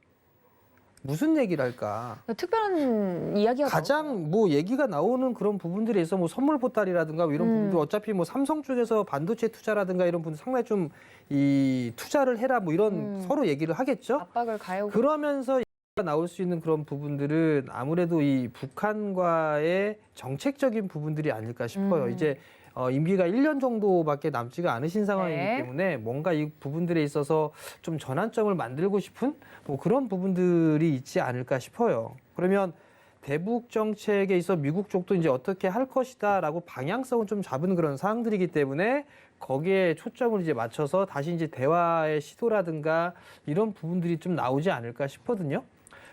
무슨 얘기를 할까? 특별한 이야기가 가장 뭐 얘기가 나오는 그런 부분들에 있어 뭐 선물 보따리라든가 이런 부분들 어차피 뭐 삼성 쪽에서 반도체 투자라든가 이런 부분 상당히 좀 이 투자를 해라 뭐 이런 서로 얘기를 하겠죠. 압박을 가해오고 그러면서 얘기가 나올 수 있는 그런 부분들은 아무래도 이 북한과의 정책적인 부분들이 아닐까 싶어요. 이제 임기가 1년 정도밖에 남지가 않으신 상황이기 네. 때문에 뭔가 이 부분들에 있어서 좀 전환점을 만들고 싶은 뭐 그런 부분들이 있지 않을까 싶어요. 그러면 대북 정책에 있어 미국 쪽도 이제 어떻게 할 것이다라고 방향성을 좀 잡은 그런 사항들이기 때문에 거기에 초점을 이제 맞춰서 다시 이제 대화의 시도라든가 이런 부분들이 좀 나오지 않을까 싶거든요.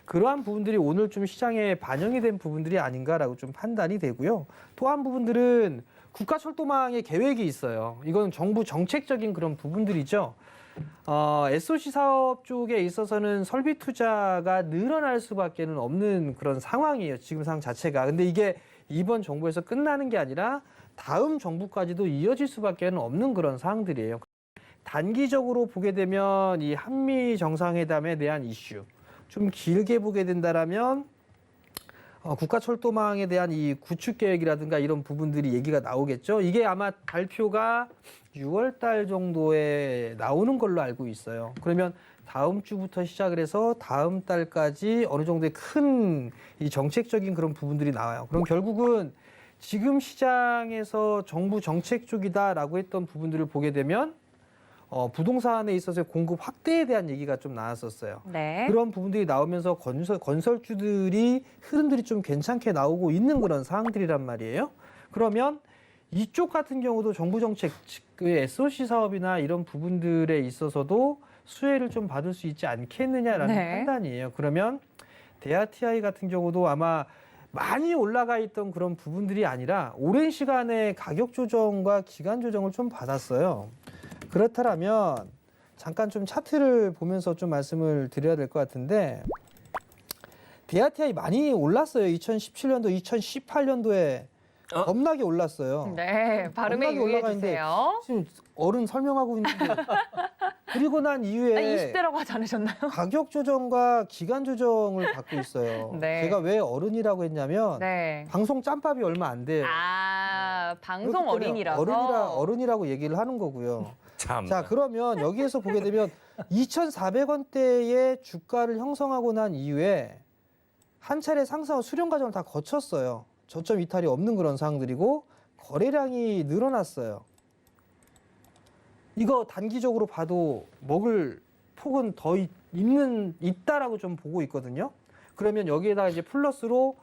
그러한 부분들이 오늘 좀 시장에 반영이 된 부분들이 아닌가라고 좀 판단이 되고요. 또 한 부분들은 국가철도망의 계획이 있어요. 이건 정부 정책적인 그런 부분들이죠. SOC 사업 쪽에 있어서는 설비 투자가 늘어날 수밖에는 없는 그런 상황이에요. 지금 상황 자체가. 근데 이게 이번 정부에서 끝나는 게 아니라 다음 정부까지도 이어질 수밖에는 없는 그런 상황들이에요. 단기적으로 보게 되면 이 한미 정상회담에 대한 이슈 좀 길게 보게 된다라면 국가철도망에 대한 이 구축 계획이라든가 이런 부분들이 얘기가 나오겠죠. 이게 아마 발표가 6월 달 정도에 나오는 걸로 알고 있어요. 그러면 다음 주부터 시작을 해서 다음 달까지 어느 정도의 큰 이 정책적인 그런 부분들이 나와요. 그럼 결국은 지금 시장에서 정부 정책 쪽이다라고 했던 부분들을 보게 되면 부동산에 있어서의 공급 확대에 대한 얘기가 좀 나왔었어요. 네. 그런 부분들이 나오면서 건설주들이 흐름들이 좀 괜찮게 나오고 있는 그런 상황들이란 말이에요. 그러면 이쪽 같은 경우도 정부 정책, 그 SOC 사업이나 이런 부분들에 있어서도 수혜를 좀 받을 수 있지 않겠느냐라는 네. 판단이에요. 그러면 대하TI 같은 경우도 아마 많이 올라가 있던 그런 부분들이 아니라 오랜 시간에 가격 조정과 기간 조정을 좀 받았어요. 그렇다면 잠깐 좀 차트를 보면서 좀 말씀을 드려야 될 것 같은데 대하TI 많이 올랐어요. 2017년도, 2018년도에 겁나게 올랐어요. 네, 발음에 겁나게 올라가는데 유의해주세요. 지금 어른 설명하고 있는데 그리고 난 이후에 20대라고 하지 않으셨나요? 가격 조정과 기간 조정을 받고 있어요. 네. 제가 왜 어른이라고 했냐면 네. 방송 짬밥이 얼마 안 돼요. 방송 그렇기 때문에 어린이라서. 어른이라고 얘기를 하는 거고요. 참. 자, 그러면 여기에서 보게 되면 2,400원대의 주가를 형성하고 난 이후에 한 차례 상승 수렴 과정을 다 거쳤어요. 저점 이탈이 없는 그런 상황들이고 거래량이 늘어났어요. 이거 단기적으로 봐도 먹을 폭은 더 있다라고 좀 보고 있거든요. 그러면 여기에다가 이제 플러스로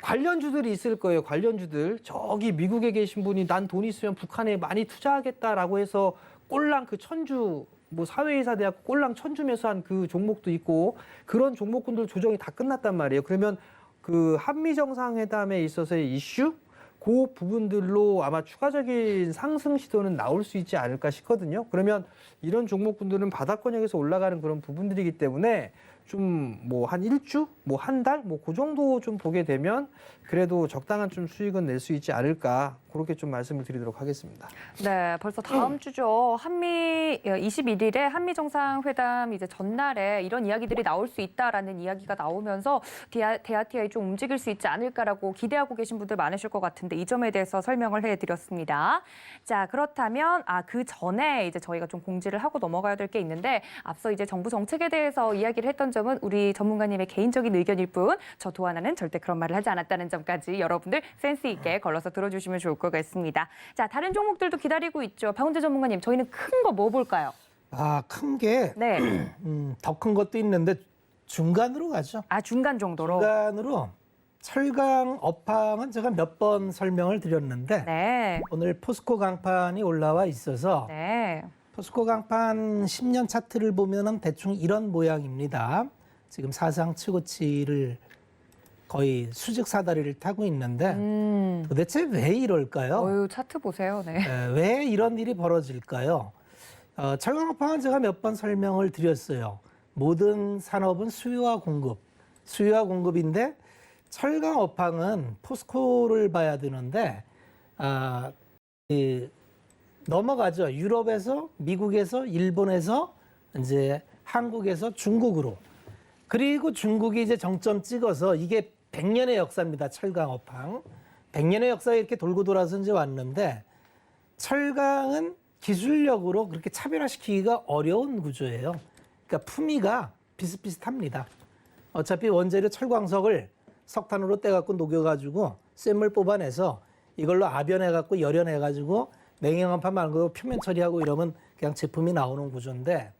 관련주들이 있을 거예요. 관련주들. 저기 미국에 계신 분이 난 돈 있으면 북한에 많이 투자하겠다라고 해서 꼴랑 그 천주 뭐 사회이사 대학 꼴랑 천주 매수한 그 종목도 있고 그런 종목군들 조정이 다 끝났단 말이에요. 그러면 그 한미 정상회담에 있어서의 이슈 그 부분들로 아마 추가적인 상승 시도는 나올 수 있지 않을까 싶거든요. 그러면 이런 종목군들은 바닥권역에서 올라가는 그런 부분들이기 때문에 좀 뭐 한 일주, 뭐 한 달, 뭐 그 정도 좀 보게 되면 그래도 적당한 좀 수익은 낼 수 있지 않을까 그렇게 좀 말씀을 드리도록 하겠습니다. 네, 벌써 다음 주죠. 21일에 한미 정상회담 이제 전날에 이런 이야기들이 나올 수 있다라는 이야기가 나오면서 대하TI 좀 움직일 수 있지 않을까라고 기대하고 계신 분들 많으실 것 같은데 이 점에 대해서 설명을 해드렸습니다. 자, 그렇다면 그 전에 이제 저희가 좀 공지를 하고 넘어가야 될 게 있는데 앞서 이제 정부 정책에 대해서 이야기를 했던 점은 우리 전문가님의 개인적인 의견일 뿐 저 도하나는 절대 그런 말을 하지 않았다는 점까지 여러분들 센스 있게 걸러서 들어주시면 좋을 것 같습니다. 자, 다른 종목들도 기다리고 있죠. 박은재 전문가님, 저희는 큰 거 뭐 볼까요? 큰 게, 네. 더 큰 것도 있는데 중간으로 가죠. 중간 정도로. 중간으로 철강 업황은 제가 몇 번 설명을 드렸는데 네. 오늘 포스코 강판이 올라와 있어서 네. 포스코 강판 10년 차트를 보면은 대충 이런 모양입니다. 지금 사상 최고치를 거의 수직 사다리를 타고 있는데 도대체 왜 이럴까요? 차트 보세요. 네. 왜 이런 일이 벌어질까요? 철강 업황은 제가 몇 번 설명을 드렸어요. 모든 산업은 수요와 공급인데 철강 업황은 포스코를 봐야 되는데 넘어가죠. 유럽에서, 미국에서, 일본에서, 이제 한국에서 중국으로. 그리고 중국이 이제 정점 찍어서 이게 100년의 역사입니다. 철강 업황. 100년의 역사에 이렇게 돌고 돌아서 이제 왔는데 철강은 기술력으로 그렇게 차별화시키기가 어려운 구조예요. 그러니까 품위가 비슷비슷합니다. 어차피 원재료 철광석을 석탄으로 떼갖고 녹여가지고 쇳물 뽑아내서 이걸로 압연해갖고 열연해가지고 냉영한판 말고 표면 처리하고 이러면 그냥 제품이 나오는 구조인데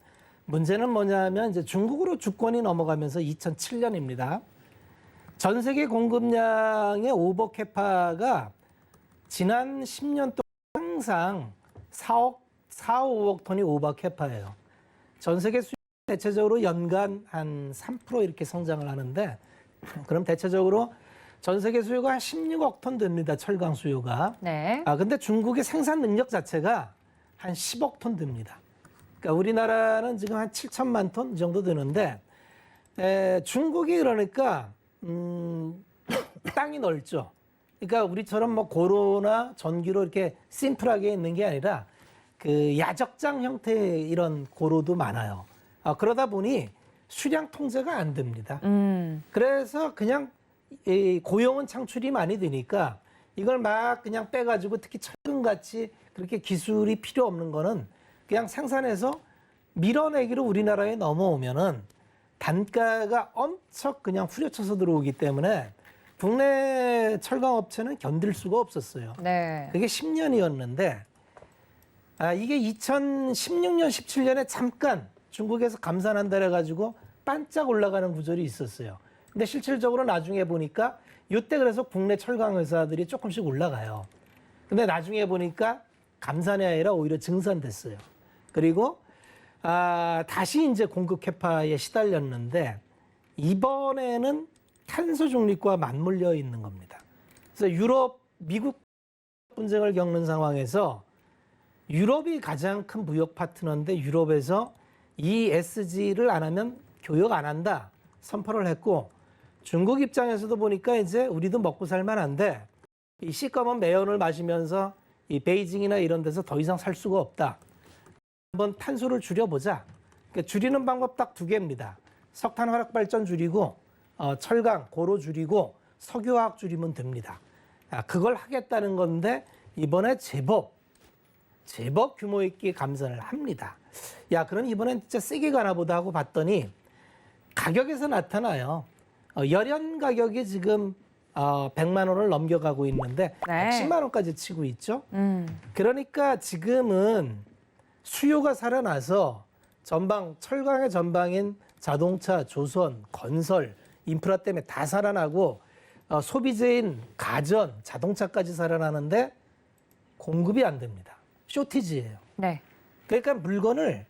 문제는 뭐냐면 이제 중국으로 주권이 넘어가면서 2007년입니다. 전 세계 공급량의 오버캐파가 지난 10년 동안 항상 4, 5억 톤이 오버캐파예요. 전 세계 수요 대체적으로 연간 한 3% 이렇게 성장을 하는데 그럼 대체적으로 전 세계 수요가 한 16억 톤 됩니다. 철강 수요가. 네. 근데 중국의 생산 능력 자체가 한 10억 톤 됩니다. 그러니까 우리나라는 지금 한 7천만 톤 이 정도 되는데 중국이 그러니까 땅이 넓죠. 그러니까 우리처럼 뭐 고로나 전기로 이렇게 심플하게 있는 게 아니라 그 야적장 형태의 이런 고로도 많아요. 그러다 보니 수량 통제가 안 됩니다. 그래서 그냥 이 고용은 창출이 많이 되니까 이걸 막 그냥 빼가지고 특히 철근같이 그렇게 기술이 필요 없는 거는 그냥 생산해서 밀어내기로 우리나라에 넘어오면은 단가가 엄청 그냥 후려쳐서 들어오기 때문에 국내 철강 업체는 견딜 수가 없었어요. 네. 그게 10년이었는데 이게 2016년, 17년에 잠깐 중국에서 감산한다 해가지고 반짝 올라가는 구절이 있었어요. 근데 실질적으로 나중에 보니까 이때 그래서 국내 철강 회사들이 조금씩 올라가요. 근데 나중에 보니까 감산이 아니라 오히려 증산됐어요. 그리고 다시 이제 공급 캐파에 시달렸는데 이번에는 탄소 중립과 맞물려 있는 겁니다. 그래서 유럽, 미국 분쟁을 겪는 상황에서 유럽이 가장 큰 무역 파트너인데 유럽에서 ESG를 안 하면 교역 안 한다 선포를 했고 중국 입장에서도 보니까 이제 우리도 먹고 살만한데 이 시꺼먼 매연을 마시면서 이 베이징이나 이런 데서 더 이상 살 수가 없다. 한번 탄소를 줄여보자. 그러니까 줄이는 방법 딱 두 개입니다. 석탄 화력 발전 줄이고 철강 고로 줄이고 석유화학 줄이면 됩니다. 그걸 하겠다는 건데 이번에 제법 규모 있게 감산을 합니다. 그럼 이번엔 진짜 세게 가나 보다 하고 봤더니 가격에서 나타나요. 열연 가격이 지금 100만 원을 넘겨가고 있는데 네. 10만 원까지 치고 있죠. 그러니까 지금은 수요가 살아나서 철강의 전방인 자동차, 조선, 건설, 인프라 때문에 다 살아나고 소비재인 가전, 자동차까지 살아나는데 공급이 안 됩니다. 쇼티지예요. 네. 그러니까 물건을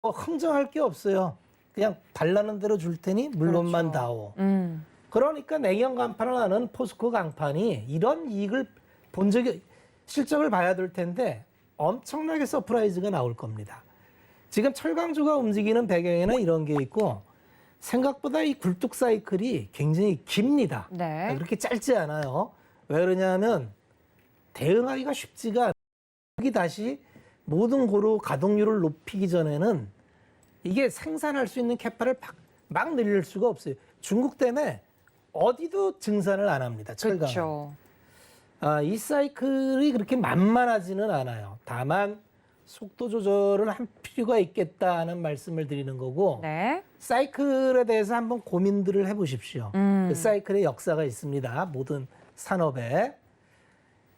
흥정할 게 없어요. 그냥 달라는 대로 줄 테니 물건만 그렇죠. 다오. 음. 그러니까 냉영 강판을 하는 포스코 강판이 이런 이익을 본 적이 실적을 봐야 될 텐데 엄청나게 서프라이즈가 나올 겁니다. 지금 철강주가 움직이는 배경에는 이런 게 있고 생각보다 이 굴뚝 사이클이 굉장히 깁니다. 네. 그렇게 짧지 않아요. 왜 그러냐면 대응하기가 쉽지가 않아요. 여기 다시 모든 고로 가동률을 높이기 전에는 이게 생산할 수 있는 캐파를 막 늘릴 수가 없어요. 중국 때문에 어디도 증산을 안 합니다. 철강은. 그렇죠. 이 사이클이 그렇게 만만하지는 않아요. 다만 속도 조절을 할 필요가 있겠다는 말씀을 드리는 거고 네. 사이클에 대해서 한번 고민들을 해보십시오. 그 사이클의 역사가 있습니다. 모든 산업에.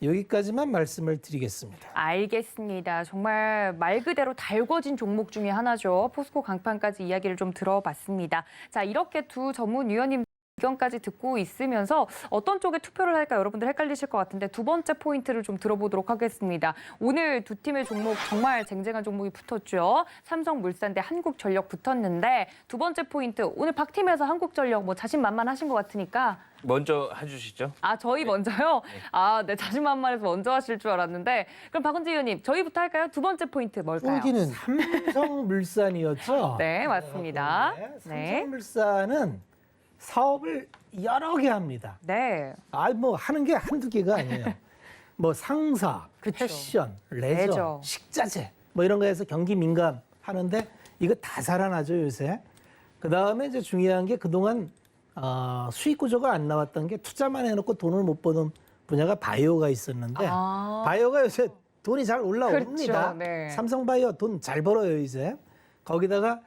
여기까지만 말씀을 드리겠습니다. 알겠습니다. 정말 말 그대로 달궈진 종목 중에 하나죠. 포스코 강판까지 이야기를 좀 들어봤습니다. 자, 이렇게 두 전문위원님 의견까지 듣고 있으면서 어떤 쪽에 투표를 할까 여러분들 헷갈리실 것 같은데 두 번째 포인트를 좀 들어보도록 하겠습니다. 오늘 두 팀의 종목 정말 쟁쟁한 종목이 붙었죠. 삼성물산 대 한국전력 붙었는데 두 번째 포인트 오늘 박 팀에서 한국전력 뭐 자신만만하신 것 같으니까 먼저 해주시죠. 아, 저희 먼저요? 아, 네, 자신만만해서 먼저 하실 줄 알았는데 그럼 박은지 의원님 저희부터 할까요? 두 번째 포인트 뭘까요? 쫄기는 삼성물산이었죠. 네, 맞습니다. 네. 삼성물산은 사업을 여러 개 합니다. 네. 뭐 하는 게 한두 개가 아니에요. 뭐 상사, 그쵸. 패션, 레저, 레저. 식자재 뭐 이런 거에서 경기 민감 하는데 이거 다 살아나죠 요새. 그 다음에 이제 중요한 게 그동안 수익 구조가 안 나왔던 게 투자만 해놓고 돈을 못 버는 분야가 바이오가 있었는데 바이오가 요새 돈이 잘 올라옵니다. 그렇죠. 네. 삼성바이오 돈 잘 벌어요 이제. 거기다가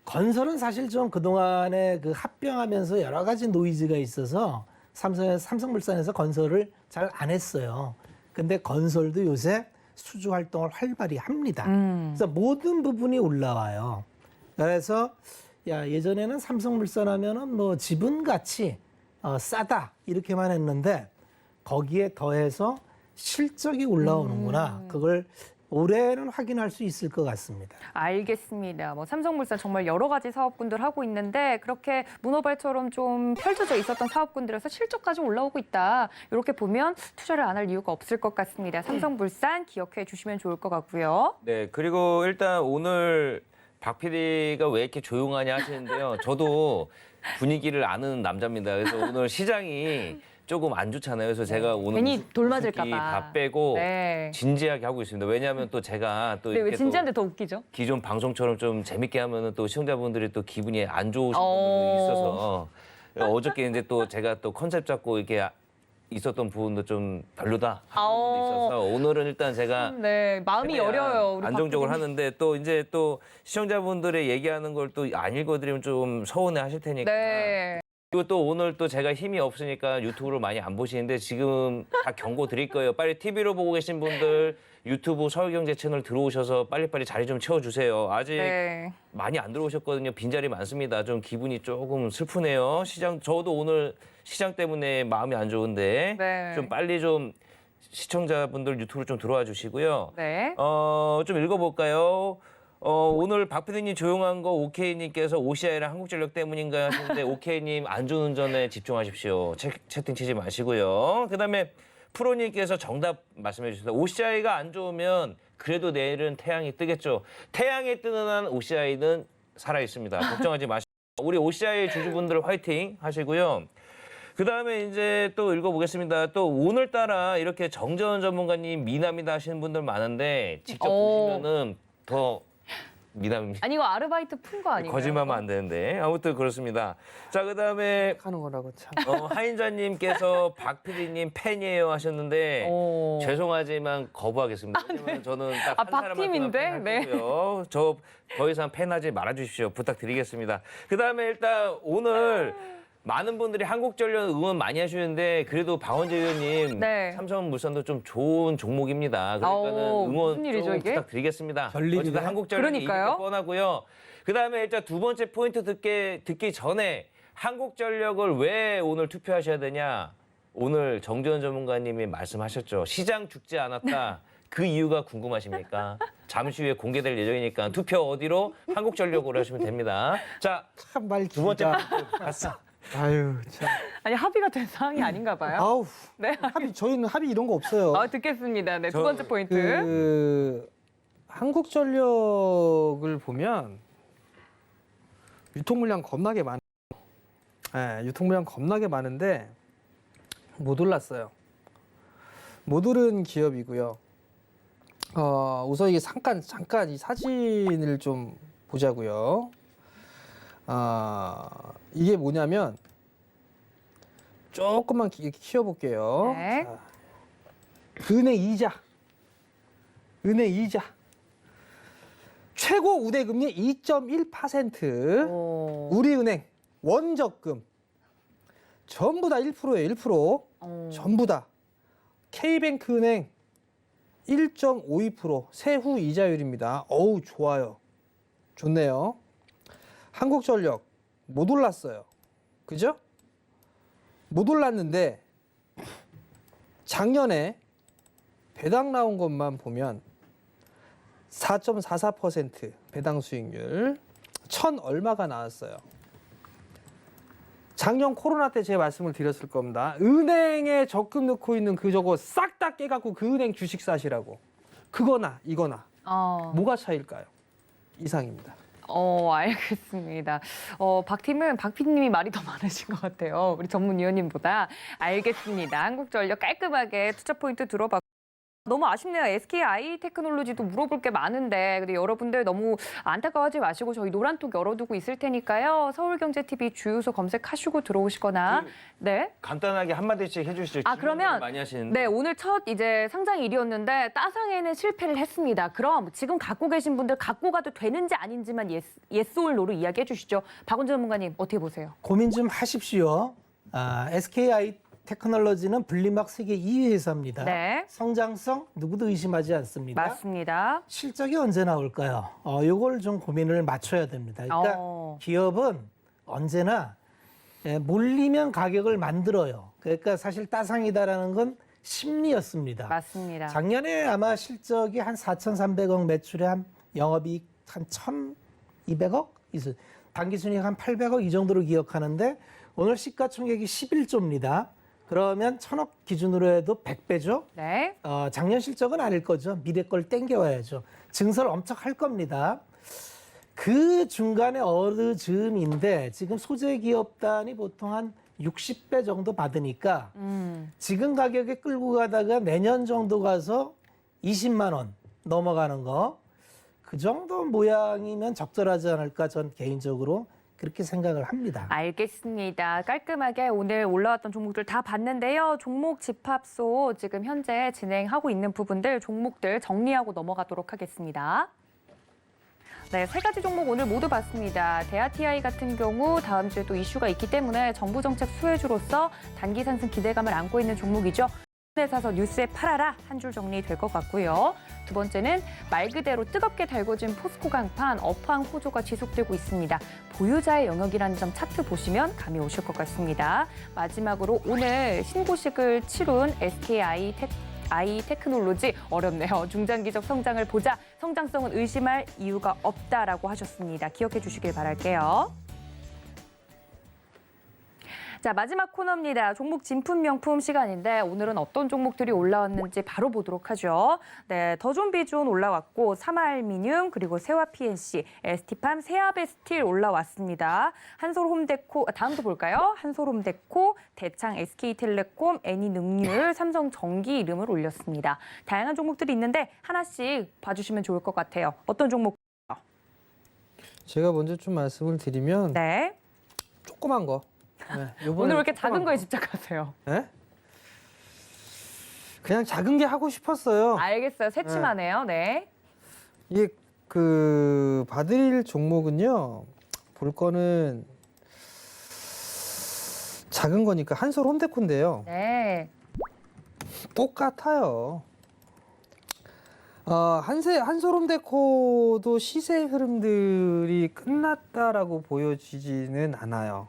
건설은 사실 좀 그동안에 그 합병하면서 여러 가지 노이즈가 있어서 삼성물산에서 건설을 잘 안 했어요. 근데 건설도 요새 수주 활동을 활발히 합니다. 그래서 모든 부분이 올라와요. 그래서 예전에는 삼성물산 하면은 뭐 지분 가치 싸다 이렇게만 했는데 거기에 더해서 실적이 올라오는구나. 그걸 올해는 확인할 수 있을 것 같습니다. 알겠습니다. 뭐 삼성물산 정말 여러 가지 사업군들 하고 있는데 그렇게 문어발처럼 좀 펼쳐져 있었던 사업군들에서 실적까지 올라오고 있다. 이렇게 보면 투자를 안 할 이유가 없을 것 같습니다. 삼성물산 기억해 주시면 좋을 것 같고요. 네, 그리고 일단 오늘 박 PD가 왜 이렇게 조용하냐 하시는데요. 저도 분위기를 아는 남자입니다. 그래서 오늘 시장이 조금 안 좋잖아요. 그래서 제가 오늘 괜히 돌 맞을까 웃기 봐. 다 빼고 네. 진지하게 하고 있습니다. 왜냐하면 또 제가 또 네, 왜 이렇게 진지한데 또 더 웃기죠? 기존 방송처럼 좀 재밌게 하면은 또 시청자분들이 또 기분이 안 좋으신 어. 분들도 있어서 어저께 이제 또 제가 또 컨셉 잡고 이렇게 있었던 부분도 좀 별로다 하는 부분도 있어서 오늘은 일단 제가 네, 마음이 최대한 여려요. 우리 안정적으로 박 PD님. 하는데 또 이제 또 시청자분들의 얘기하는 걸 또 안 읽어드리면 좀 서운해 하실 테니까. 네. 그리고 또 오늘 또 제가 힘이 없으니까 유튜브로 많이 안 보시는데 지금 다 경고 드릴 거예요. 빨리 TV로 보고 계신 분들 유튜브 서울경제 채널 들어오셔서 빨리빨리 자리 좀 채워주세요. 아직 네. 많이 안 들어오셨거든요. 빈자리 많습니다. 좀 기분이 조금 슬프네요. 저도 오늘 시장 때문에 마음이 안 좋은데 네. 좀 빨리 좀 시청자분들 유튜브로 좀 들어와 주시고요. 네. 좀 읽어볼까요? 오늘 박 PD님 조용한 거 오케이님께서 OCI랑 한국전력 때문인가 하시는데 오케이님 안전운전에 집중하십시오. 채팅 치지 마시고요. 그다음에 프로님께서 정답 말씀해 주셨습니다. OCI가 안 좋으면 그래도 내일은 태양이 뜨겠죠. 태양이 뜨는 한 OCI는 살아있습니다. 걱정하지 마시고 우리 OCI 주주분들 화이팅 하시고요. 그다음에 이제 또 읽어보겠습니다. 또 오늘따라 이렇게 정재원 전문가님 미남이다 하시는 분들 많은데 직접 보시면은 더 미남입니다. 아니 이거 아르바이트 푼 거 아니에요? 거짓말하면 안 되는데 아무튼 그렇습니다. 자 그다음에 하는 거라고 참. 하인자님께서 박 PD님 팬이에요 하셨는데 오. 죄송하지만 거부하겠습니다. 왜냐면 저는 딱 한 박 사람한테만 팀인데? 팬할 네. 거고요. 저 더 이상 팬하지 말아주십시오. 부탁드리겠습니다. 그다음에 일단 오늘 많은 분들이 한국전력 응원 많이 하시는데 그래도 박원재 의원님 네. 삼성물산도 좀 좋은 종목입니다. 그러니까는 아오, 응원 무슨 일이죠, 좀 이게? 부탁드리겠습니다. 별일이네. 어쨌든 한국전력이 이길 게 그러니까요. 뻔하고요. 그다음에 일단 두 번째 포인트 듣기 전에 한국전력을 왜 오늘 투표하셔야 되냐? 오늘 정재원 전문가님이 말씀하셨죠. 시장 죽지 않았다. 그 이유가 궁금하십니까? 잠시 후에 공개될 예정이니까 투표 어디로? 한국전력으로 하시면 됩니다. 자, 참말 두 번째 포인트 갔어. 아유 참. 아니 합의가 된 사항이 아닌가 봐요. 아우. 네. 저희는 합의 이런 거 없어요. 듣겠습니다. 네, 두 저- 번째 포인트. 한국전력을 보면 유통 물량 겁나게 많아요. 네, 유통 물량 겁나게 많은데 못 올랐어요. 못 오른 기업이고요. 우선 이게 잠깐 이 사진을 좀 보자고요. 이게 뭐냐면 조금만 이렇게 키워볼게요. 네. 자, 은행 이자. 최고 우대금리 2.1%. 우리은행 원적금 전부 다 1%예요. 1%. 전부 다. K뱅크은행 1.52% 세후 이자율입니다. 어우, 좋아요. 좋네요. 한국전력 못 올랐어요. 그죠? 못 올랐는데 작년에 배당 나온 것만 보면 4.44% 배당 수익률 1,000 얼마가 나왔어요. 작년 코로나 때 제가 말씀을 드렸을 겁니다. 은행에 적금 넣고 있는 그 저거 싹 다 깨갖고 그 은행 주식 사시라고. 그거나 이거나 뭐가 차일까요? 이상입니다. 알겠습니다. 박 팀은 박 PD님이 말이 더 많으신 것 같아요. 우리 전문위원님보다. 알겠습니다. 한국전력 깔끔하게 투자 포인트 들어봤고. 너무 아쉽네요. SKI 테크놀로지도 물어볼 게 많은데 근데 여러분들 너무 안타까워하지 마시고 저희 노란톡 열어두고 있을 테니까요. 서울경제TV 주유소 검색하시고 들어오시거나 네. 간단하게 한마디씩 해주시죠. 그러면 많이 하시는데. 네, 오늘 첫 이제 상장일이었는데 따상에는 실패를 했습니다. 그럼 지금 갖고 계신 분들 갖고 가도 되는지 아닌지만 yes or no로 이야기해 주시죠. 박원준 전문가님 어떻게 보세요? 고민 좀 하십시오. SKI 테크놀로지는 분리막 세계 2위 회사입니다. 네. 성장성 누구도 의심하지 않습니다. 맞습니다. 실적이 언제 나올까요? 요걸 좀 고민을 맞춰야 됩니다. 그러니까 기업은 언제나 몰리면 가격을 만들어요. 그러니까 사실 따상이다라는 건 심리였습니다. 맞습니다. 작년에 아마 실적이 한 4,300억 매출에 한 영업이익 한 1,200억? 단기순이익 한 800억 이 정도로 기억하는데 오늘 시가총액이 11조입니다. 그러면 1,000억 기준으로 해도 100배죠? 네. 작년 실적은 아닐 거죠. 미래 걸 땡겨와야죠. 증설 엄청 할 겁니다. 그 중간에 어느 즈음인데 지금 소재 기업단이 보통 한 60배 정도 받으니까 지금 가격에 끌고 가다가 내년 정도 가서 20만 원 넘어가는 거 그 정도 모양이면 적절하지 않을까 전 개인적으로 그렇게 생각을 합니다. 알겠습니다. 깔끔하게 오늘 올라왔던 종목들 다 봤는데요. 종목 집합소 지금 현재 진행하고 있는 부분들 종목들 정리하고 넘어가도록 하겠습니다. 네, 3가지 종목 오늘 모두 봤습니다. 대하TI 같은 경우 다음 주에 또 이슈가 있기 때문에 정부 정책 수혜주로서 단기 상승 기대감을 안고 있는 종목이죠. 에 사서 뉴스에 팔아라 한 줄 정리될 것 같고요. 두 번째는 말 그대로 뜨겁게 달궈진 포스코 강판 업황 호조가 지속되고 있습니다. 보유자의 영역이라는 점 차트 보시면 감이 오실 것 같습니다. 마지막으로 오늘 신고식을 치룬 SKI 테크놀로지 어렵네요. 중장기적 성장을 보자 성장성은 의심할 이유가 없다라고 하셨습니다. 기억해 주시길 바랄게요. 자, 마지막 코너입니다. 종목 진품 명품 시간인데 오늘은 어떤 종목들이 올라왔는지 바로 보도록 하죠. 네, 더존비존 올라왔고 삼화알미늄 그리고 세화 PNC, ST팜, 세아베스틸 올라왔습니다. 한솔홈데코 다음도 볼까요? 한솔홈데코, 대창, SK텔레콤, 애니능률, 삼성전기 이름을 올렸습니다. 다양한 종목들이 있는데 하나씩 봐주시면 좋을 것 같아요. 어떤 종목? 제가 먼저 좀 말씀을 드리면 네. 조그만 거. 네, 오늘 왜 이렇게 작은 거에 집착하세요? 네? 그냥 작은 게 하고 싶었어요. 알겠어요. 새침하네요. 네. 이게 봐드릴 종목은요. 볼 거는 작은 거니까 한솔홈데코인데요. 네. 똑같아요. 한솔홈데코도 시세 흐름들이 끝났다라고 보여지지는 않아요.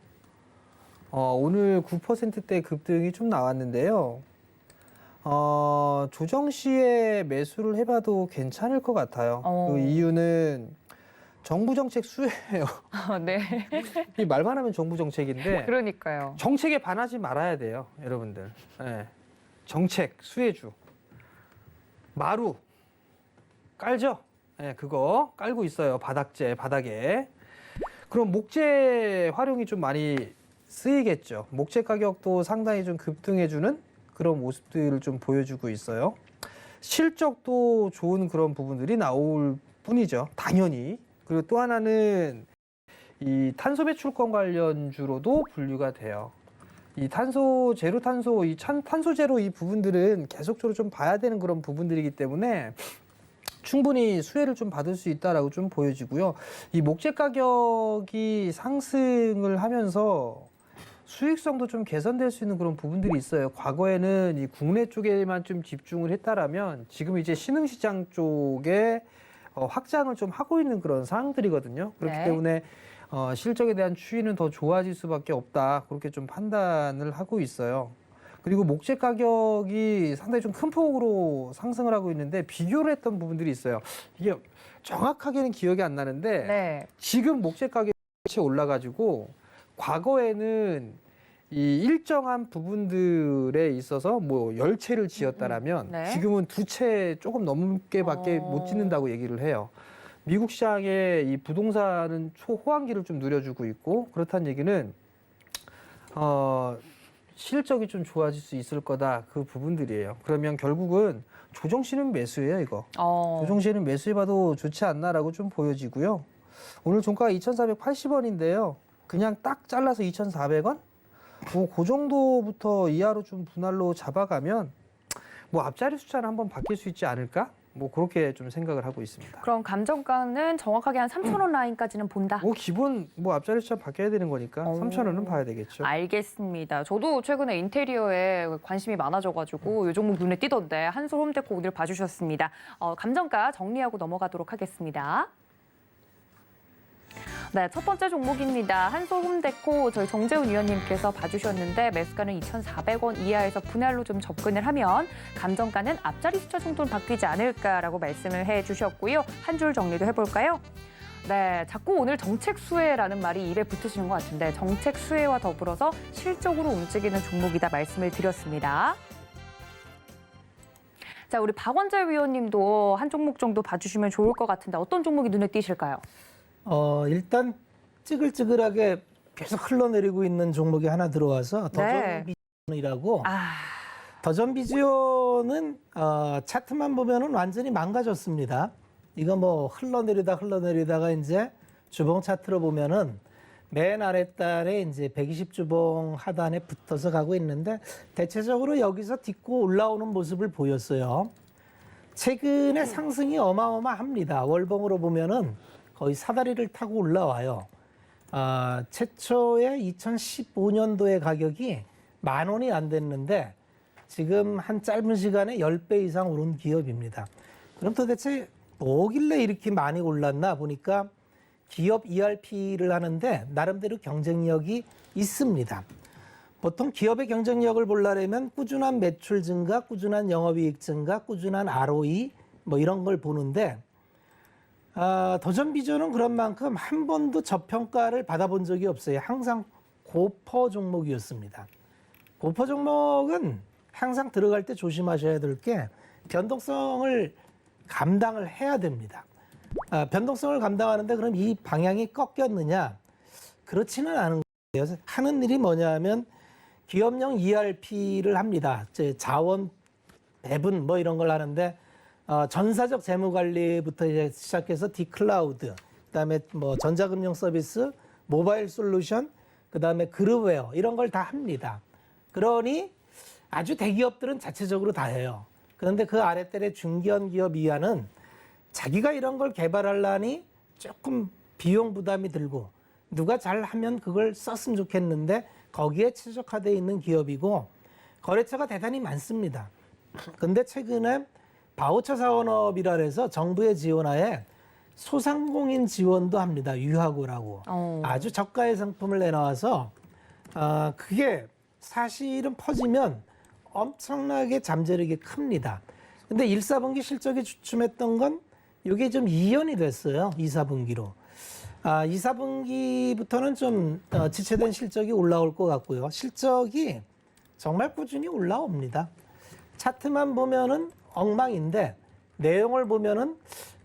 오늘 9%대 급등이 좀 나왔는데요. 조정 시에 매수를 해봐도 괜찮을 것 같아요. 그 이유는 정부 정책 수혜예요. 네. 이 말만 하면 정부 정책인데 그러니까요. 정책에 반하지 말아야 돼요, 여러분들. 네. 정책 수혜주 마루 깔죠? 네, 그거 깔고 있어요. 바닥에. 그럼 목재 활용이 좀 많이 쓰이겠죠. 목재 가격도 상당히 좀 급등해주는 그런 모습들을 좀 보여주고 있어요. 실적도 좋은 그런 부분들이 나올 뿐이죠. 당연히. 그리고 또 하나는 이 탄소 배출권 관련주로도 분류가 돼요. 이 탄소 제로 이 부분들은 계속적으로 좀 봐야 되는 그런 부분들이기 때문에 충분히 수혜를 좀 받을 수 있다라고 좀 보여지고요. 이 목재 가격이 상승을 하면서 수익성도 좀 개선될 수 있는 그런 부분들이 있어요. 과거에는 이 국내 쪽에만 좀 집중을 했다라면 지금 이제 신흥시장 쪽에 확장을 좀 하고 있는 그런 상황들이거든요. 그렇기 네. 때문에 실적에 대한 추이는 더 좋아질 수밖에 없다. 그렇게 좀 판단을 하고 있어요. 그리고 목재 가격이 상당히 좀 큰 폭으로 상승을 하고 있는데 비교를 했던 부분들이 있어요. 이게 정확하게는 기억이 안 나는데 네. 지금 목재 가격이 올라가지고 과거에는 이 일정한 부분들에 있어서 뭐 10채를 지었다라면 네. 지금은 2채 조금 넘게밖에 못 짓는다고 얘기를 해요. 미국 시장의 이 부동산은 초호황기를 좀 누려주고 있고 그렇다는 얘기는 실적이 좀 좋아질 수 있을 거다 그 부분들이에요. 그러면 결국은 조정 시는 매수예요, 이거. 조정 시는 매수해봐도 좋지 않나라고 좀 보여지고요. 오늘 종가가 2,480원인데요. 그냥 딱 잘라서 2,400원? 뭐 그 정도부터 이하로 좀 분할로 잡아가면 뭐 앞자리 숫자는 한번 바뀔 수 있지 않을까? 뭐 그렇게 좀 생각을 하고 있습니다. 그럼 감정가는 정확하게 한 3,000원 라인까지는 본다. 뭐 기본 뭐 앞자리 숫자 바뀌어야 되는 거니까 3,000원은 봐야 되겠죠. 알겠습니다. 저도 최근에 인테리어에 관심이 많아져가지고 이 종목 눈에 띄던데 한솔 홈데코 오늘 봐주셨습니다. 감정가 정리하고 넘어가도록 하겠습니다. 네, 첫 번째 종목입니다. 한솔 홈데코 저희 정재훈 위원님께서 봐주셨는데 매수가는 2,400원 이하에서 분할로 좀 접근을 하면 감정가는 앞자리 숫자 정도는 바뀌지 않을까라고 말씀을 해주셨고요. 한 줄 정리도 해볼까요? 네, 자꾸 오늘 정책 수혜라는 말이 입에 붙으시는 것 같은데 정책 수혜와 더불어서 실적으로 움직이는 종목이다 말씀을 드렸습니다. 자, 우리 박원재 위원님도 한 종목 정도 봐주시면 좋을 것 같은데 어떤 종목이 눈에 띄실까요? 일단 찌글찌글하게 계속 흘러내리고 있는 종목이 하나 들어와서 네. 더전비전이라고. 더전비전은 차트만 보면은 완전히 망가졌습니다. 이거 뭐 흘러내리다가 이제 주봉 차트로 보면은 맨 아랫단에 이제 120주봉 하단에 붙어서 가고 있는데 대체적으로 여기서 딛고 올라오는 모습을 보였어요. 최근에 상승이 어마어마합니다. 월봉으로 보면은 거의 사다리를 타고 올라와요. 최초의 2015년도의 가격이 10,000원이 안 됐는데 지금 한 짧은 시간에 10배 이상 오른 기업입니다. 그럼 도대체 뭐길래 이렇게 많이 올랐나 보니까 기업 ERP를 하는데 나름대로 경쟁력이 있습니다. 보통 기업의 경쟁력을 보려면 꾸준한 매출 증가, 꾸준한 영업이익 증가, 꾸준한 ROE 뭐 이런 걸 보는데 더전비전은 그런 만큼 한 번도 저평가를 받아본 적이 없어요. 항상 고퍼 종목이었습니다. 고퍼 종목은 항상 들어갈 때 조심하셔야 될 게 변동성을 감당을 해야 됩니다. 변동성을 감당하는데 그럼 이 방향이 꺾였느냐? 그렇지는 않은 거예요. 하는 일이 뭐냐 하면 기업용 ERP를 합니다. 자원 배분 뭐 이런 걸 하는데 전사적 재무 관리부터 이제 시작해서 디클라우드, 그다음에 뭐 전자금융 서비스, 모바일 솔루션, 그다음에 그룹웨어 이런 걸 다 합니다. 그러니 아주 대기업들은 자체적으로 다 해요. 그런데 그 아랫단의 중견 기업 이하는 자기가 이런 걸 개발하려니 조금 비용 부담이 들고 누가 잘하면 그걸 썼으면 좋겠는데 거기에 최적화되어 있는 기업이고 거래처가 대단히 많습니다. 근데 최근에 바우처 사원업이라 해서 정부의 지원하에 소상공인 지원도 합니다. 유하고라고. 아주 저가의 상품을 내놔서 그게 사실은 퍼지면 엄청나게 잠재력이 큽니다. 근데 1, 4분기 실적이 주춤했던 건 이게 좀 이연이 됐어요. 2, 4분기로. 2, 4분기부터는 좀 지체된 실적이 올라올 것 같고요. 실적이 정말 꾸준히 올라옵니다. 차트만 보면은 엉망인데 내용을 보면은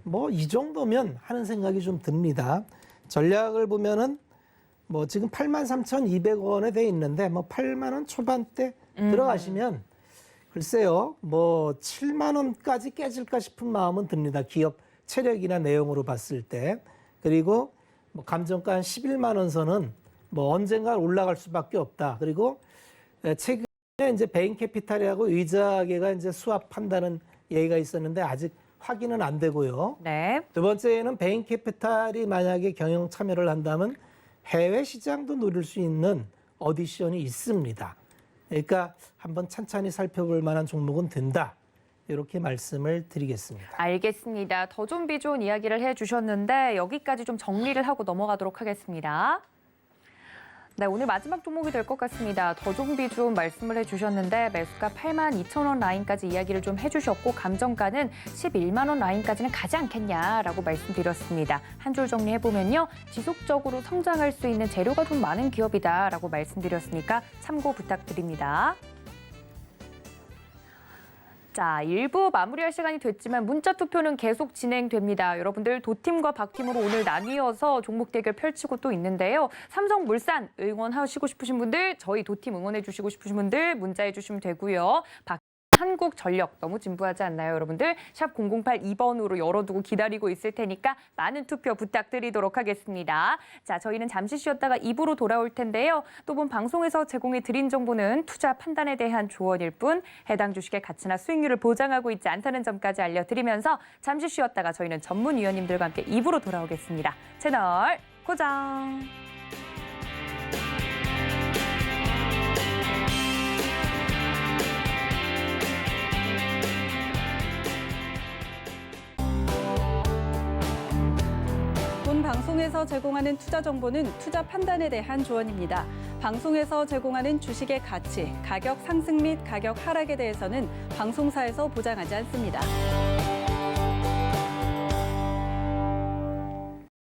뭐 이 정도면 하는 생각이 좀 듭니다. 전략을 보면은 뭐 지금 83,200원에 돼 있는데 뭐 8만 원 초반대 들어가시면 글쎄요 뭐 7만 원까지 깨질까 싶은 마음은 듭니다. 기업 체력이나 내용으로 봤을 때. 그리고 뭐 감정가 한 11만 원 선은 뭐 언젠가 올라갈 수밖에 없다. 그리고 최근에 이제 베인 캐피탈이라고 의자계가 이제 수합한다는 얘기가 있었는데 아직 확인은 안 되고요. 네. 두 번째는 베인 캐피탈이 만약에 경영 참여를 한다면 해외 시장도 노릴 수 있는 어디션이 있습니다. 그러니까 한번 찬찬히 살펴볼 만한 종목은 된다. 이렇게 말씀을 드리겠습니다. 알겠습니다. 더 좀 비좋은 이야기를 해주셨는데 여기까지 좀 정리를 하고 넘어가도록 하겠습니다. 네, 오늘 마지막 종목이 될 것 같습니다. 더 좀 비좋은 말씀을 해주셨는데 매수가 82,000원 라인까지 이야기를 좀 해주셨고 감정가는 11만 원 라인까지는 가지 않겠냐라고 말씀드렸습니다. 한 줄 정리해보면요. 지속적으로 성장할 수 있는 재료가 좀 많은 기업이다라고 말씀드렸으니까 참고 부탁드립니다. 자, 1부 마무리할 시간이 됐지만 문자 투표는 계속 진행됩니다. 여러분들 도팀과 박팀으로 오늘 나뉘어서 종목 대결 펼치고 또 있는데요. 삼성물산 응원하시고 싶으신 분들, 저희 도팀 응원해 주시고 싶으신 분들 문자해 주시면 되고요. 한국전력 너무 진부하지 않나요, 여러분들? 샵 0082번으로 열어두고 기다리고 있을 테니까 많은 투표 부탁드리도록 하겠습니다. 자, 저희는 잠시 쉬었다가 2부로 돌아올 텐데요. 또 본 방송에서 제공해 드린 정보는 투자 판단에 대한 조언일 뿐 해당 주식의 가치나 수익률을 보장하고 있지 않다는 점까지 알려드리면서 잠시 쉬었다가 저희는 전문위원님들과 함께 2부로 돌아오겠습니다. 채널 고정! 본 방송에서 제공하는 투자 정보는 투자 판단에 대한 조언입니다. 방송에서 제공하는 주식의 가치, 가격 상승 및 가격 하락에 대해서는 방송사에서 보장하지 않습니다.